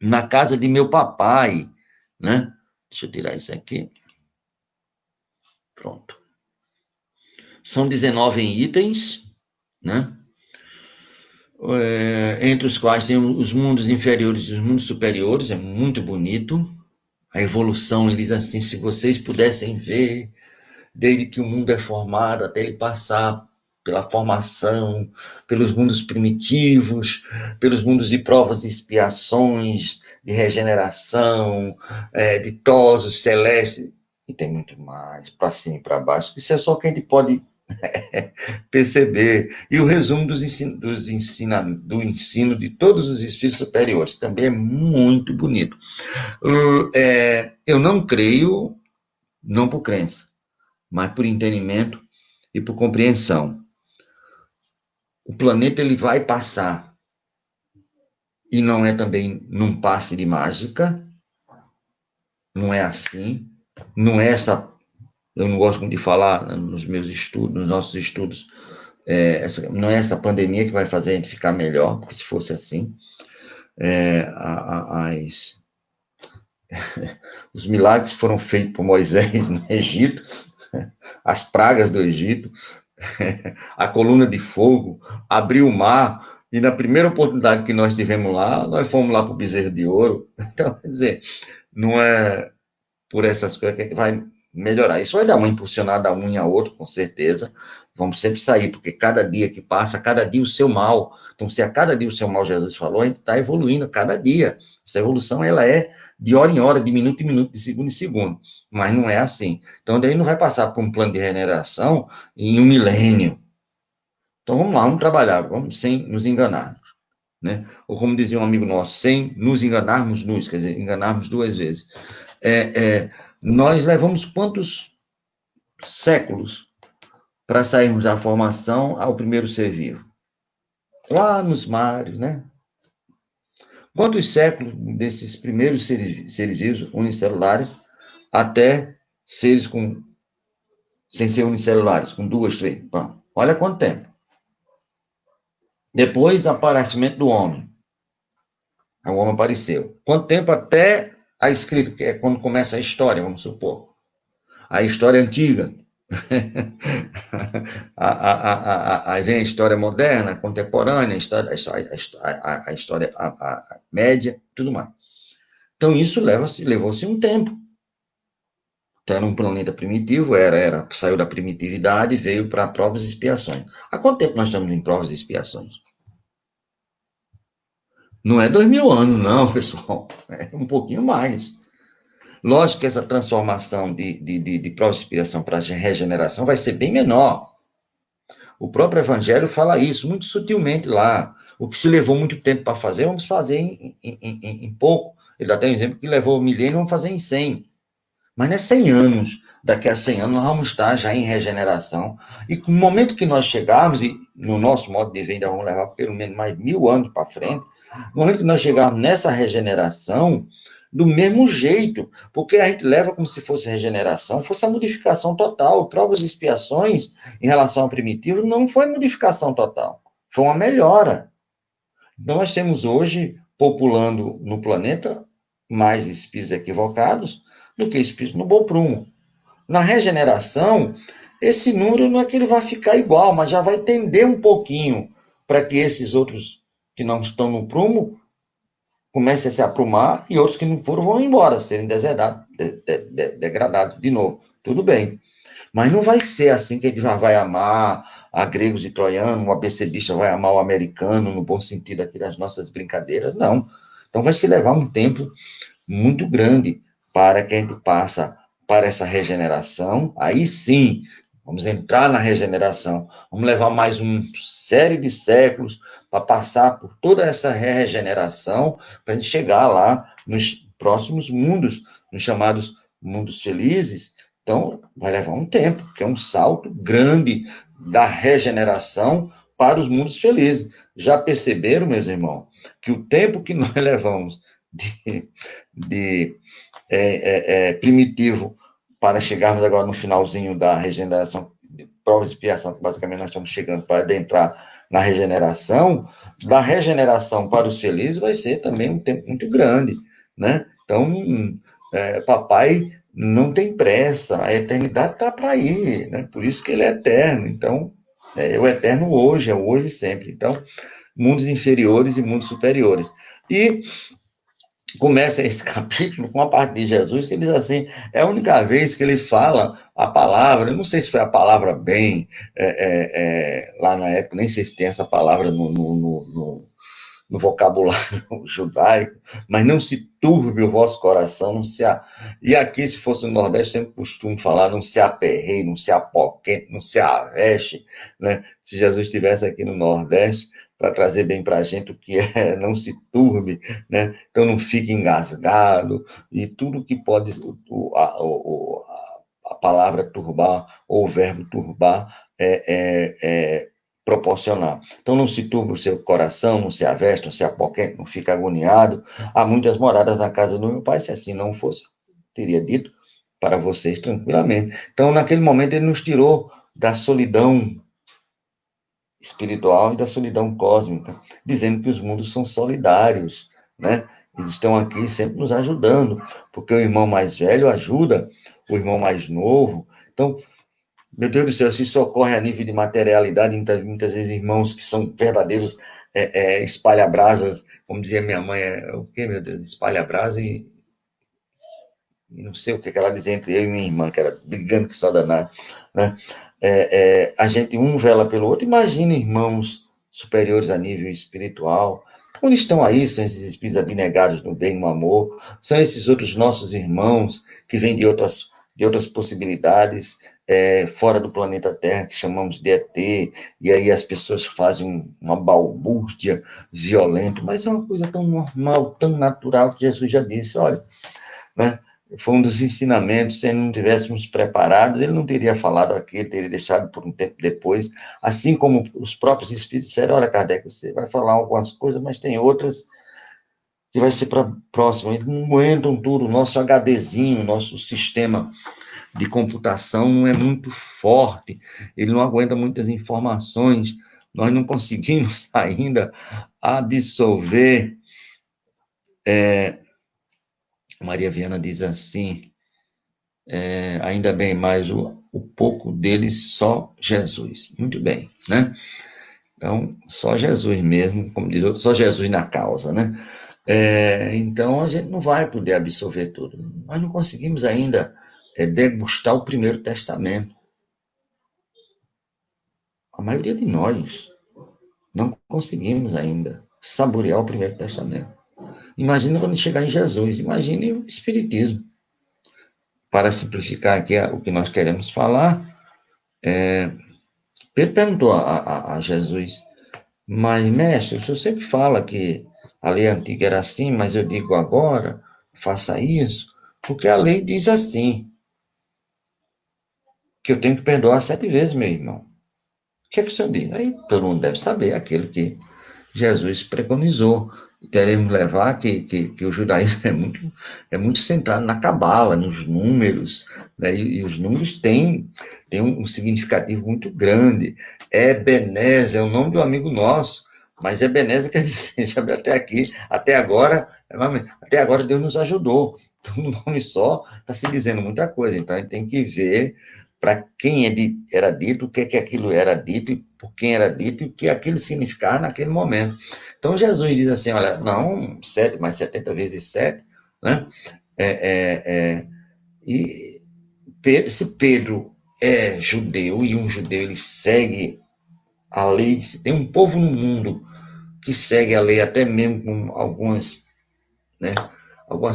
na casa de meu papai, né? Deixa eu tirar isso aqui. Pronto. São 19 itens, né? Entre os quais tem os mundos inferiores e os mundos superiores, é muito bonito. A evolução, ele diz assim, se vocês pudessem ver, desde que o mundo é formado até ele passar pela formação, pelos mundos primitivos, pelos mundos de provas e expiações, de regeneração, de tosos celestes, e tem muito mais, para cima e para baixo. Isso é só que a gente pode perceber. E o resumo do ensino de todos os espíritos superiores também é muito bonito. Eu não creio, não por crença, mas por entendimento e por compreensão. O planeta ele vai passar, e não é também num passe de mágica, não é assim, não é essa, eu não gosto muito de falar nos meus estudos, nos nossos estudos, não é essa pandemia que vai fazer a gente ficar melhor, porque se fosse assim, os milagres foram feitos por Moisés no Egito, as pragas do Egito, a coluna de fogo, abriu o mar, e na primeira oportunidade que nós tivemos lá, nós fomos lá para o bezerro de ouro. Então, quer dizer, não é por essas coisas que a gente vai melhorar. Isso vai dar uma impulsionada um em a outro, com certeza. Vamos sempre sair, porque cada dia que passa, cada dia o seu mal. Então, se a cada dia o seu mal, Jesus falou, a gente está evoluindo a cada dia. Essa evolução, ela é de hora em hora, de minuto em minuto, de segundo em segundo. Mas não é assim. Então, daí não vai passar por um plano de regeneração em um milênio. Então, vamos lá, vamos trabalhar, vamos sem nos enganar. Né? Ou como dizia um amigo nosso, sem nos enganarmos quer dizer, enganarmos 2 vezes. Nós levamos quantos séculos para sairmos da formação ao primeiro ser vivo? Lá nos mares, né? Quantos séculos desses primeiros seres vivos, unicelulares, até seres com sem ser unicelulares, com 2, 3. Bom, olha quanto tempo. Depois, aparecimento do homem. O homem apareceu. Quanto tempo até a escrita, que é quando começa a história, vamos supor. A história antiga. Aí vem a história moderna, contemporânea, a história média, tudo mais. Então, isso levou-se um tempo. Então, era um planeta primitivo, saiu da primitividade e veio para provas e expiações. Há quanto tempo nós estamos em provas e expiações? Não é 2000 anos, não, pessoal. É um pouquinho mais. Lógico que essa transformação de provas de expiação para regeneração vai ser bem menor. O próprio Evangelho fala isso muito sutilmente lá. O que se levou muito tempo para fazer, vamos fazer em pouco. Ele dá até um exemplo que levou milênio, vamos fazer em 100. Mas não é 100 anos. Daqui a 100 anos nós vamos estar já em regeneração. E no momento que nós chegarmos, e no nosso modo de ver ainda vamos levar pelo menos mais 1000 anos para frente, no momento que nós chegarmos nessa regeneração, do mesmo jeito, porque a gente leva como se fosse regeneração, fosse a modificação total. Provas e expiações, em relação ao primitivo, não foi modificação total, foi uma melhora. Então, nós temos hoje, populando no planeta, mais espíritos equivocados do que espíritos no bom prumo. Na regeneração, esse número não é que ele vai ficar igual, mas já vai tender um pouquinho para que esses outros que não estão no prumo comecem a se aprumar e outros que não foram vão embora, serem deserdados, degradados de novo. Tudo bem. Mas não vai ser assim que a gente já vai amar a gregos e troianos, o abecedista vai amar o americano, no bom sentido aqui das nossas brincadeiras, não. Então vai se levar um tempo muito grande para que a gente passe para essa regeneração. Aí sim, vamos entrar na regeneração. Vamos levar mais uma série de séculos para passar por toda essa regeneração, para a gente chegar lá nos próximos mundos, nos chamados mundos felizes. Então, vai levar um tempo, que é um salto grande da regeneração para os mundos felizes. Já perceberam, meus irmãos, que o tempo que nós levamos de primitivo para chegarmos agora no finalzinho da regeneração, de provas de expiação, que basicamente nós estamos chegando para adentrar na regeneração, da regeneração para os felizes vai ser também um tempo muito grande, né? Então, papai não tem pressa, a eternidade está para ir, né? Por isso que ele é eterno. Então, é o eterno hoje, é o hoje sempre. Então, mundos inferiores e mundos superiores. E começa esse capítulo com a parte de Jesus, que ele diz assim, é a única vez que ele fala a palavra, eu não sei se foi a palavra bem, lá na época, nem sei se tem essa palavra no vocabulário judaico, mas não se turbe o vosso coração, não se e aqui, se fosse no Nordeste, sempre costumo falar, não se aperreie, não se apoquente, não se aveste, né? Se Jesus estivesse aqui no Nordeste, para trazer bem para a gente o que é, não se turbe, né? Então não fique engasgado, e tudo que pode, a palavra turbar, ou o verbo turbar, proporcionar. Então não se turbe o seu coração, não se aveste, não se apoquente, não fica agoniado. Há muitas moradas na casa do meu pai, se assim não fosse, teria dito para vocês tranquilamente. Então, naquele momento, ele nos tirou da solidão espiritual e da solidão cósmica, dizendo que os mundos são solidários, né? Eles estão aqui sempre nos ajudando, porque o irmão mais velho ajuda o irmão mais novo. Então, meu Deus do céu, se isso ocorre a nível de materialidade, muitas vezes irmãos que são verdadeiros espalha-brasas, como dizia minha mãe, o que, meu Deus? Espalha-brasa e não sei o que ela dizia entre eu e minha irmã, que era brigando que só danado, né? A gente um vela pelo outro, imagina irmãos superiores a nível espiritual. Então, eles estão aí, são esses espíritos abnegados no bem, no amor, são esses outros nossos irmãos que vêm de outras possibilidades, fora do planeta Terra, que chamamos de ET, e aí as pessoas fazem uma balbúrdia violenta, mas é uma coisa tão normal, tão natural, que Jesus já disse, olha, né? Foi um dos ensinamentos, se não tivéssemos preparados, ele não teria falado aqui, ele teria deixado por um tempo depois, assim como os próprios espíritos disseram, olha, Kardec, você vai falar algumas coisas, mas tem outras que vai ser para próximo, eles não entram tudo, o nosso HDzinho, nosso sistema de computação não é muito forte, ele não aguenta muitas informações, nós não conseguimos ainda absorver. Maria Viana diz assim, ainda bem, mas o pouco deles, só Jesus. Muito bem, né? Então, só Jesus mesmo, como diz outro, só Jesus na causa, né? Então, a gente não vai poder absorver tudo. Nós não conseguimos ainda degustar o Primeiro Testamento. A maioria de nós não conseguimos ainda saborear o Primeiro Testamento. Imagina quando chegar em Jesus, imagine o Espiritismo. Para simplificar aqui o que nós queremos falar, Pedro perguntou a Jesus, mas, mestre, o senhor sempre fala que a lei antiga era assim, mas eu digo agora, faça isso, porque a lei diz assim, que eu tenho que perdoar 7 vezes, meu irmão. O que é que o senhor diz? Aí todo mundo deve saber aquilo que Jesus preconizou. Teremos que levar que o judaísmo é muito centrado na cabala, nos números, né? E os números têm um significativo muito grande. Ebenezer é o nome do amigo nosso, mas Ebenezer quer dizer, já até aqui, até agora Deus nos ajudou. Então, no nome só está se dizendo muita coisa. Então, a gente tem que ver para quem era dito, o que aquilo era dito, e por quem era dito, e o que aquilo significava naquele momento. Então, Jesus diz assim, olha, não 7 mais 70 vezes 7, né? E se Pedro é judeu, e um judeu ele segue a lei, se tem um povo no mundo que segue a lei, até mesmo com algumas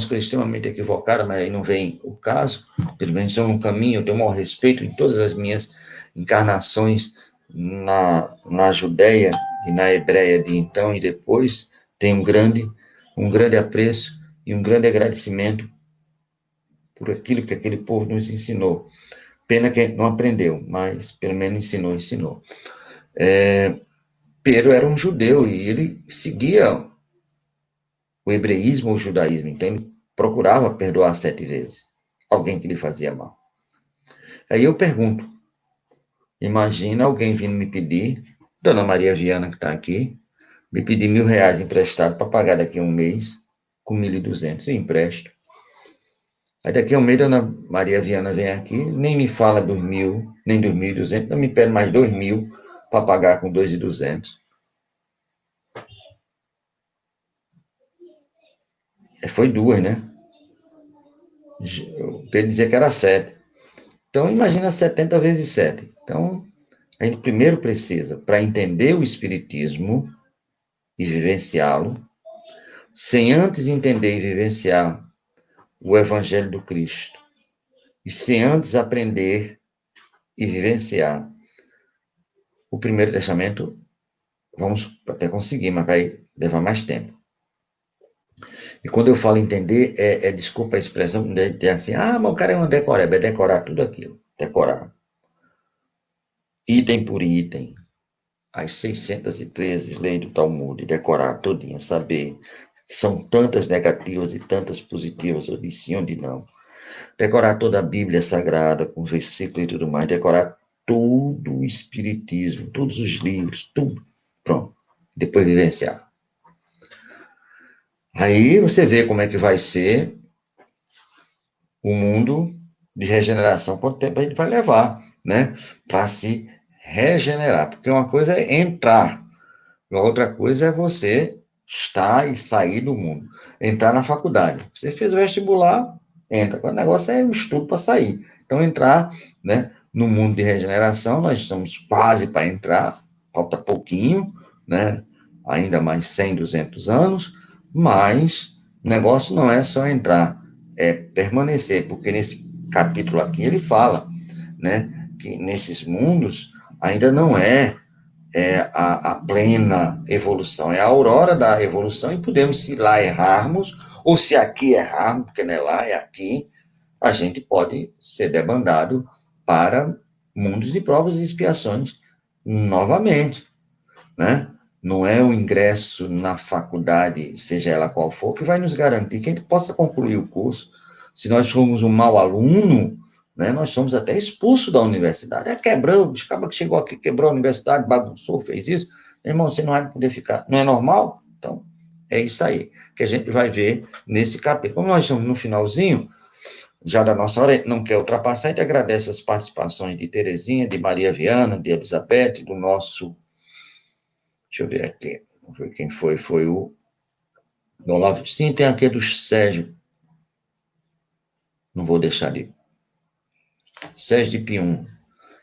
coisas extremamente equivocadas, mas aí não vem o caso, pelo menos são um caminho, eu tenho o maior respeito em todas as minhas encarnações na Judéia e na Hebreia de então e depois, tenho um grande apreço e um grande agradecimento por aquilo que aquele povo nos ensinou. Pena que a gente não aprendeu, mas pelo menos ensinou. Pedro era um judeu e ele seguia o hebreísmo ou o judaísmo, então ele procurava perdoar 7 vezes alguém que lhe fazia mal. Aí eu pergunto, imagina alguém vindo me pedir, Dona Maria Viana que está aqui, me pedir R$1.000 emprestado para pagar daqui a um mês, com 1.200, eu empresto. Aí daqui a um mês, Dona Maria Viana vem aqui, nem me fala dos 1.000, nem dos 1.200, não me pede mais 2.000 para pagar com 2.200. Foi 2, né? O Pedro dizia que era 7. Então, imagina 70 vezes 7. Então, a gente primeiro precisa, para entender o Espiritismo e vivenciá-lo, sem antes entender e vivenciar o Evangelho do Cristo, e sem antes aprender e vivenciar o Primeiro Testamento, vamos até conseguir, mas vai levar mais tempo. E quando eu falo entender, desculpa a expressão, de assim, mas o cara é um decoreba, é decorar tudo aquilo, decorar. Item por item, as 613 leis do Talmud, decorar todinha, saber que são tantas negativas e tantas positivas, ou de sim ou de não. Decorar toda a Bíblia Sagrada, com versículos e tudo mais, decorar todo o Espiritismo, todos os livros, tudo. Pronto. Depois vivenciar. Aí você vê como é que vai ser o mundo de regeneração, quanto tempo a gente vai levar, né? Para se regenerar. Porque uma coisa é entrar, a outra coisa é você estar e sair do mundo. Entrar na faculdade. Você fez o vestibular, entra. O negócio é o estudo para sair. Então, entrar, né, no mundo de regeneração, nós estamos quase para entrar, falta pouquinho, né? Ainda mais 100, 200 anos, mas o negócio não é só entrar, é permanecer, porque nesse capítulo aqui ele fala, né, que nesses mundos ainda não é a plena evolução, é a aurora da evolução, e podemos, se lá errarmos, ou se aqui errarmos, porque não é lá, é aqui, a gente pode ser debandado para mundos de provas e expiações novamente, né? Não é o ingresso na faculdade, seja ela qual for, que vai nos garantir que a gente possa concluir o curso. Se nós formos um mau aluno, né? Nós somos até expulsos da universidade. Quebrou, acaba que chegou aqui, quebrou a universidade, bagunçou, fez isso. Irmão, você não vai poder ficar. Não é normal? Então, é isso aí que a gente vai ver nesse capítulo. Como nós estamos no finalzinho, já da nossa hora, não quer ultrapassar, a gente agradece as participações de Terezinha, de Maria Viana, de Elizabeth, do nosso... Deixa eu ver aqui. Quem foi? Foi o Olavo. Sim, tem aqui do Sérgio. Não vou deixar de... Sérgio de Pium.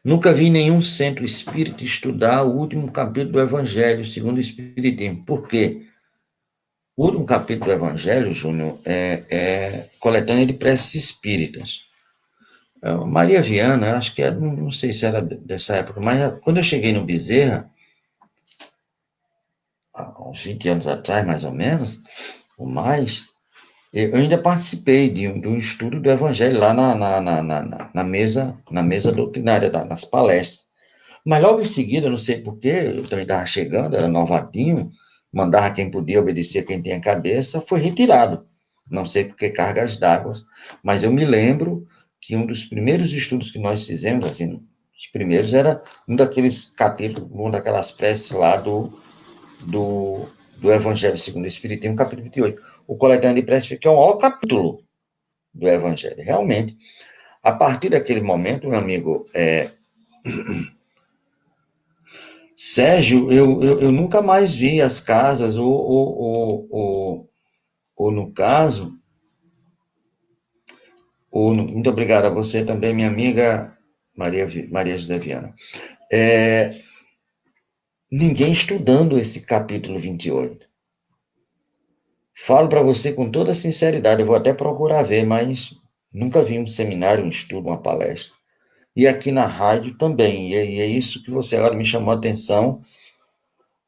Nunca vi nenhum centro espírita estudar o último capítulo do Evangelho, segundo o Espiritismo. Por quê? O último capítulo do Evangelho, Júnior, é coletânea de preces espíritas. Maria Viana, acho que não sei se era dessa época, mas quando eu cheguei no Bezerra, há uns 20 anos atrás, mais ou menos, ou mais, eu ainda participei de um estudo do Evangelho lá na mesa doutrinária, nas palestras. Mas logo em seguida, não sei porquê, eu também estava chegando, era novatinho, mandava quem podia, obedecer quem tinha cabeça, foi retirado. Não sei por que cargas d'água, mas eu me lembro que um dos primeiros estudos que nós fizemos, assim, os primeiros era um daqueles capítulos, uma daquelas preces lá do Evangelho segundo o Espiritismo, capítulo 28. O coletâneo de preces, que é o maior capítulo do Evangelho, realmente. A partir daquele momento, meu amigo, Sérgio, eu nunca mais vi as casas, ou no caso, muito obrigado a você também, minha amiga Maria José Viana. Ninguém estudando esse capítulo 28. Falo para você com toda sinceridade, eu vou até procurar ver, mas nunca vi um seminário, um estudo, uma palestra. E aqui na rádio também, e é isso que você agora me chamou a atenção.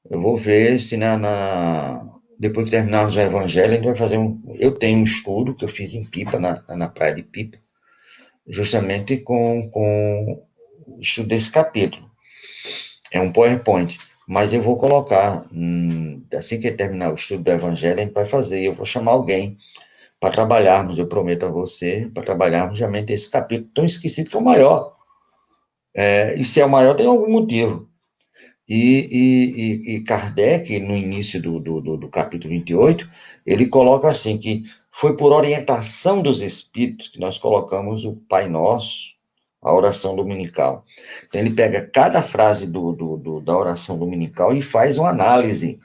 Eu vou ver se depois que terminarmos o Evangelho, a gente vai fazer Eu tenho um estudo que eu fiz em Pipa, na praia de Pipa, justamente com o estudo desse capítulo. É um PowerPoint, mas eu vou colocar, assim que terminar o estudo do Evangelho, a gente vai fazer, eu vou chamar alguém para trabalharmos, eu prometo a você, para trabalharmos realmente esse capítulo tão esquecido que é o maior. E se é o maior, tem algum motivo. E Kardec, no início do capítulo 28, ele coloca assim, que foi por orientação dos espíritos que nós colocamos o Pai Nosso, a oração dominical. Então, ele pega cada frase da oração dominical e faz uma análise,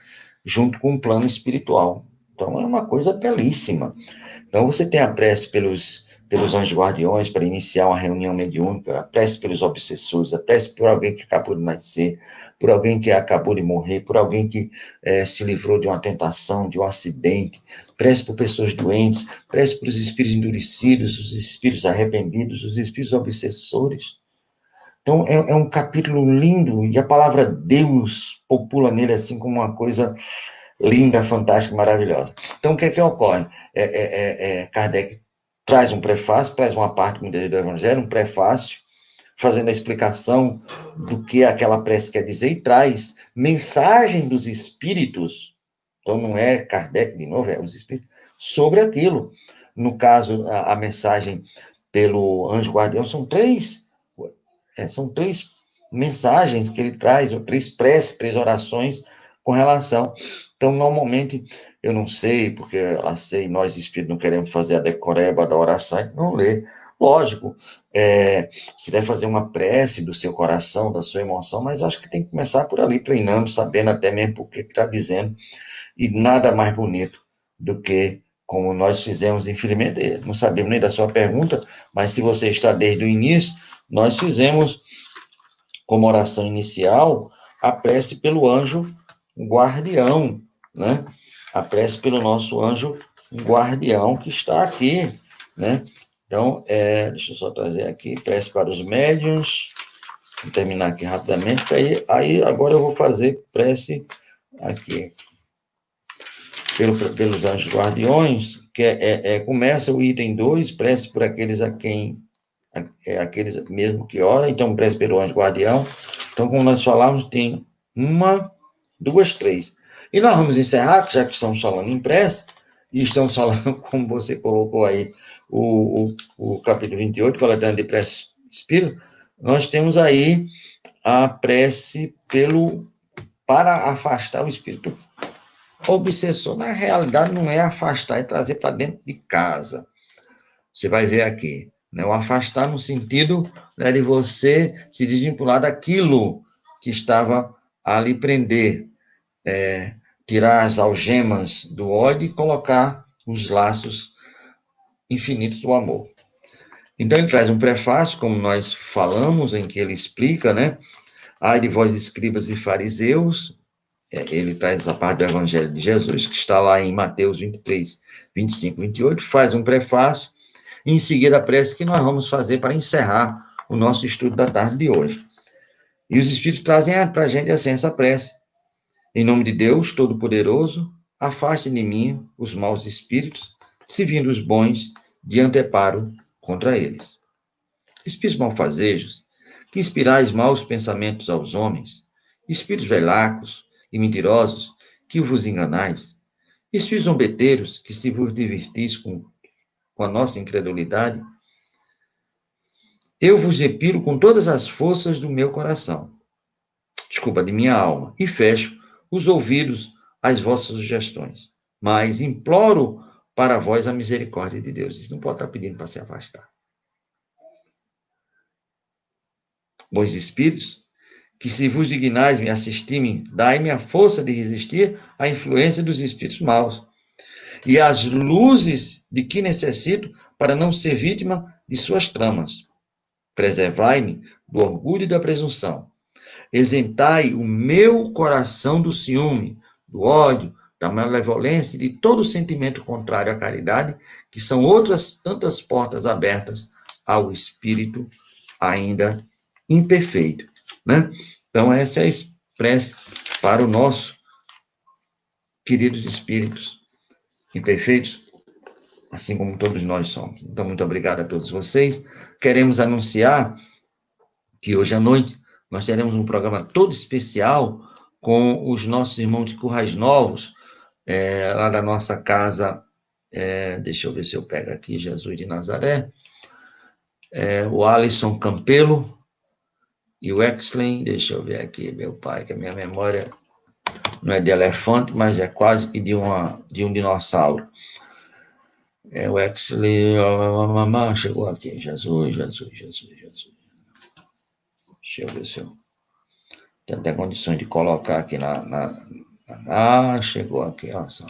junto com o plano espiritual. Então, é uma coisa belíssima. Então, você tem a prece pelos anjos guardiões para iniciar uma reunião mediúnica, a prece pelos obsessores, a prece por alguém que acabou de nascer, por alguém que acabou de morrer, por alguém que se livrou de uma tentação, de um acidente, prece por pessoas doentes, prece por os espíritos endurecidos, os espíritos arrependidos, os espíritos obsessores. Então, é um capítulo lindo, e a palavra Deus popula nele assim como uma coisa linda, fantástica, maravilhosa. Então, o que é que ocorre? Kardec traz um prefácio, traz uma parte do Evangelho, um prefácio, fazendo a explicação do que aquela prece quer dizer, e traz mensagens dos espíritos, então não é Kardec de novo, é os espíritos, sobre aquilo. No caso, a mensagem pelo anjo guardião são três mensagens que ele traz, ou três preces, três orações com relação. Então, normalmente, eu não sei, porque nós espíritos não queremos fazer a decoreba da oração, não lê. Lógico, você deve fazer uma prece do seu coração, da sua emoção, mas eu acho que tem que começar por ali, treinando, sabendo até mesmo por que está dizendo, e nada mais bonito do que, como nós fizemos, infelizmente, não sabemos nem da sua pergunta, mas se você está desde o início, nós fizemos, como oração inicial, a prece pelo anjo guardião, né? A prece pelo nosso anjo guardião que está aqui, né? Então, deixa eu só trazer aqui, prece para os médiuns, vou terminar aqui rapidamente, aí agora eu vou fazer prece aqui, pelos anjos guardiões, que começa o item 2, prece por aqueles a quem, aqueles mesmo que oram, então prece pelo anjo guardião. Então, como nós falamos, tem 1, 2, 3. E nós vamos encerrar, já que estamos falando em prece, e estamos falando, como você colocou aí, o capítulo 28, coletânea de prece espírita, nós temos aí a prece para afastar o espírito obsessor. Na realidade, não é afastar, é trazer para dentro de casa. Você vai ver aqui, né? O afastar no sentido, né, de você se desvincular daquilo que estava a lhe prender, tirar as algemas do ódio e colocar os laços infinitos do amor. Então, ele traz um prefácio, como nós falamos, em que ele explica, né? Ai de vós, escribas e fariseus, ele traz a parte do Evangelho de Jesus, que está lá em Mateus 23, 25, 28, faz um prefácio, e em seguida a prece que nós vamos fazer para encerrar o nosso estudo da tarde de hoje. E os Espíritos trazem para a gente assim, essa prece. Em nome de Deus Todo-Poderoso, afaste de mim os maus espíritos, se vindo os bons, de anteparo contra eles. Espíritos malfazejos, que inspirais maus pensamentos aos homens, espíritos velacos e mentirosos, que vos enganais, espíritos zombeteiros, que se vos divertis com a nossa incredulidade, eu vos repiro com todas as forças do meu coração, de minha alma, e fecho os ouvidos às vossas sugestões, mas imploro para vós a misericórdia de Deus. Isso não pode estar pedindo para se afastar. Bons espíritos, que se vos dignais me assistir-me, dai-me a força de resistir à influência dos espíritos maus e às luzes de que necessito para não ser vítima de suas tramas. Preservai-me do orgulho e da presunção. Isentai o meu coração do ciúme, do ódio, da malevolência e de todo sentimento contrário à caridade, que são outras tantas portas abertas ao espírito ainda imperfeito, né? Então, essa é a prece para o nosso queridos espíritos imperfeitos, assim como todos nós somos. Então, muito obrigado a todos vocês. Queremos anunciar que hoje à noite nós teremos um programa todo especial com os nossos irmãos de Currais Novos, lá da nossa casa, deixa eu ver se eu pego aqui, Jesus de Nazaré, o Alisson Campelo e o Exley, deixa eu ver aqui, meu pai, que a minha memória não é de elefante, mas é quase que de um dinossauro. O Exley, chegou aqui, Jesus. Deixa eu ver se eu tenho até condições de colocar aqui chegou aqui, ó só.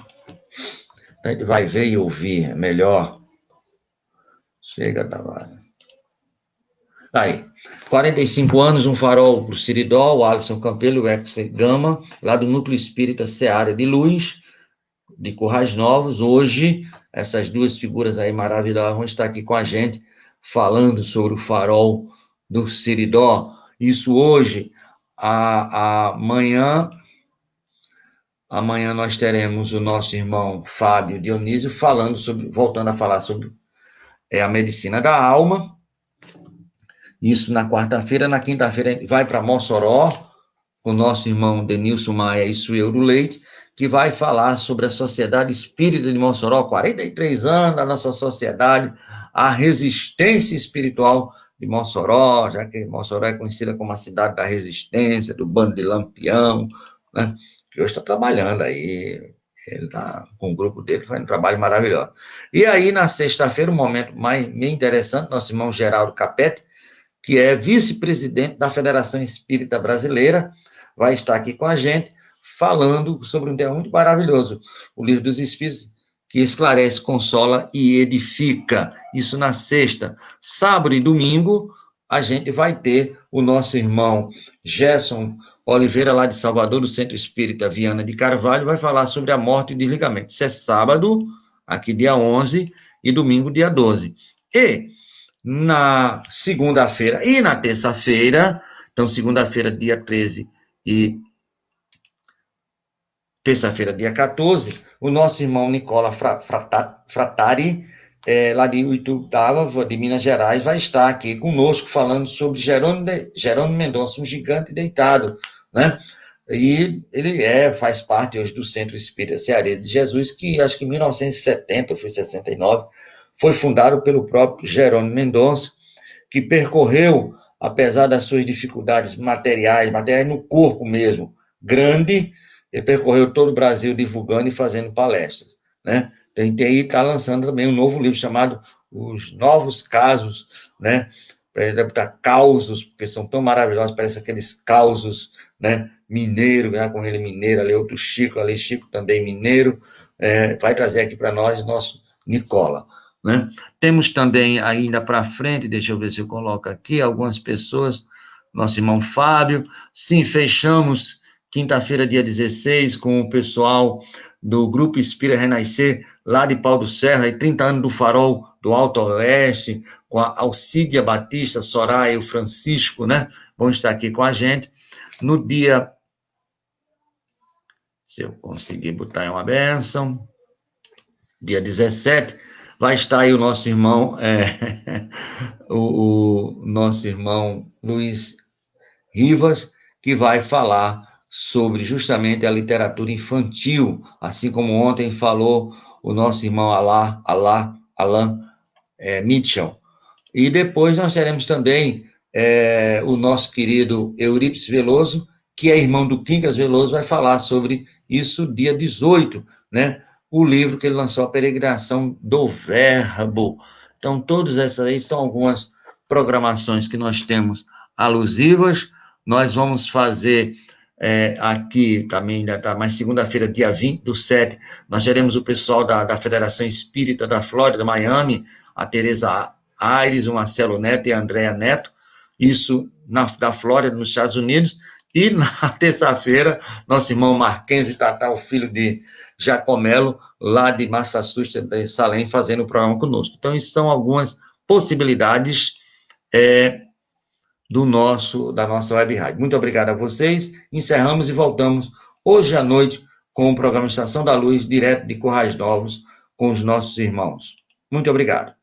Então, ele vai ver e ouvir melhor. Chega, Tavares. Aí, 45 anos, um farol pro Siridó, o Alisson Campelo, o Ex Gama, lá do Núcleo Espírita Seara de Luz, de Currais Novos. Hoje, essas duas figuras aí maravilhosas vão estar aqui com a gente, falando sobre o farol do Siridó. Isso hoje, amanhã nós teremos o nosso irmão Fábio Dionísio voltando a falar sobre a medicina da alma. Isso na quarta-feira. Na quinta-feira vai para Mossoró, com o nosso irmão Denilson Maia e Sueiro Leite, que vai falar sobre a Sociedade Espírita de Mossoró, 43 anos da nossa sociedade, a resistência espiritual de Mossoró, já que Mossoró é conhecida como a cidade da resistência, do bando de Lampião, né? Que hoje está trabalhando aí, ele está com o grupo dele, fazendo um trabalho maravilhoso. E aí, na sexta-feira, um momento meio interessante, nosso irmão Geraldo Capete, que é vice-presidente da Federação Espírita Brasileira, vai estar aqui com a gente, falando sobre um tema muito maravilhoso, o Livro dos Espíritos, que esclarece, consola e edifica. Isso na sexta. Sábado e domingo, a gente vai ter o nosso irmão Gerson Oliveira, lá de Salvador, do Centro Espírita Viana de Carvalho, vai falar sobre a morte e o desligamento. Isso é sábado, aqui dia 11, e domingo, dia 12. E na segunda-feira e na terça-feira, então segunda-feira, dia 13 e terça-feira, dia 14, o nosso irmão Nicola Fratari, lá de Ituiutaba, de Minas Gerais, vai estar aqui conosco falando sobre Jerônimo Mendonça, um gigante deitado, né? E ele faz parte hoje do Centro Espírita Cearense de Jesus, que acho que em 1970, ou foi 69, foi fundado pelo próprio Jerônimo Mendonça, que percorreu, apesar das suas dificuldades materiais no corpo mesmo, grande, ele percorreu todo o Brasil divulgando e fazendo palestras, né? Então, está lançando também um novo livro chamado Os Novos Casos, né? Para adaptar causos, porque são tão maravilhosos, parece aqueles causos, né? Mineiro, né? Com ele mineiro, ali outro Chico, ali Chico também mineiro, vai trazer aqui para nós nosso Nicola, né? Temos também ainda para frente, deixa eu ver se eu coloco aqui, algumas pessoas, nosso irmão Fábio, sim, fechamos quinta-feira, dia 16, com o pessoal do Grupo Espírita Renascer, lá de Pau do Serra, e 30 anos do Farol do Alto Oeste, com a Alcídia Batista, Soraya e o Francisco, né? Vão estar aqui com a gente. No dia, se eu conseguir botar uma bênção, dia 17, vai estar aí o nosso irmão, o nosso irmão Luiz Rivas, que vai falar sobre justamente a literatura infantil, assim como ontem falou o nosso irmão Alan Mitchell. E depois nós teremos também o nosso querido Eurípides Veloso, que é irmão do Quincas Veloso, vai falar sobre isso dia 18, né? O livro que ele lançou, A Peregrinação do Verbo. Então, todas essas aí são algumas programações que nós temos alusivas. Nós vamos fazer aqui também, ainda tá, mas segunda-feira, dia 20 do 7, nós teremos o pessoal da Federação Espírita da Flórida, Miami, a Tereza Aires, o Marcelo Neto e a Andréa Neto, isso da Flórida, nos Estados Unidos. E na terça-feira, nosso irmão Marquense Tatá, o filho de Jacomelo, lá de Massachusetts, de Salem, fazendo o programa conosco. Então, isso são algumas possibilidades da nossa web rádio. Muito obrigado a vocês. Encerramos e voltamos hoje à noite com o programa Estação da Luz, direto de Currais Novos, com os nossos irmãos. Muito obrigado.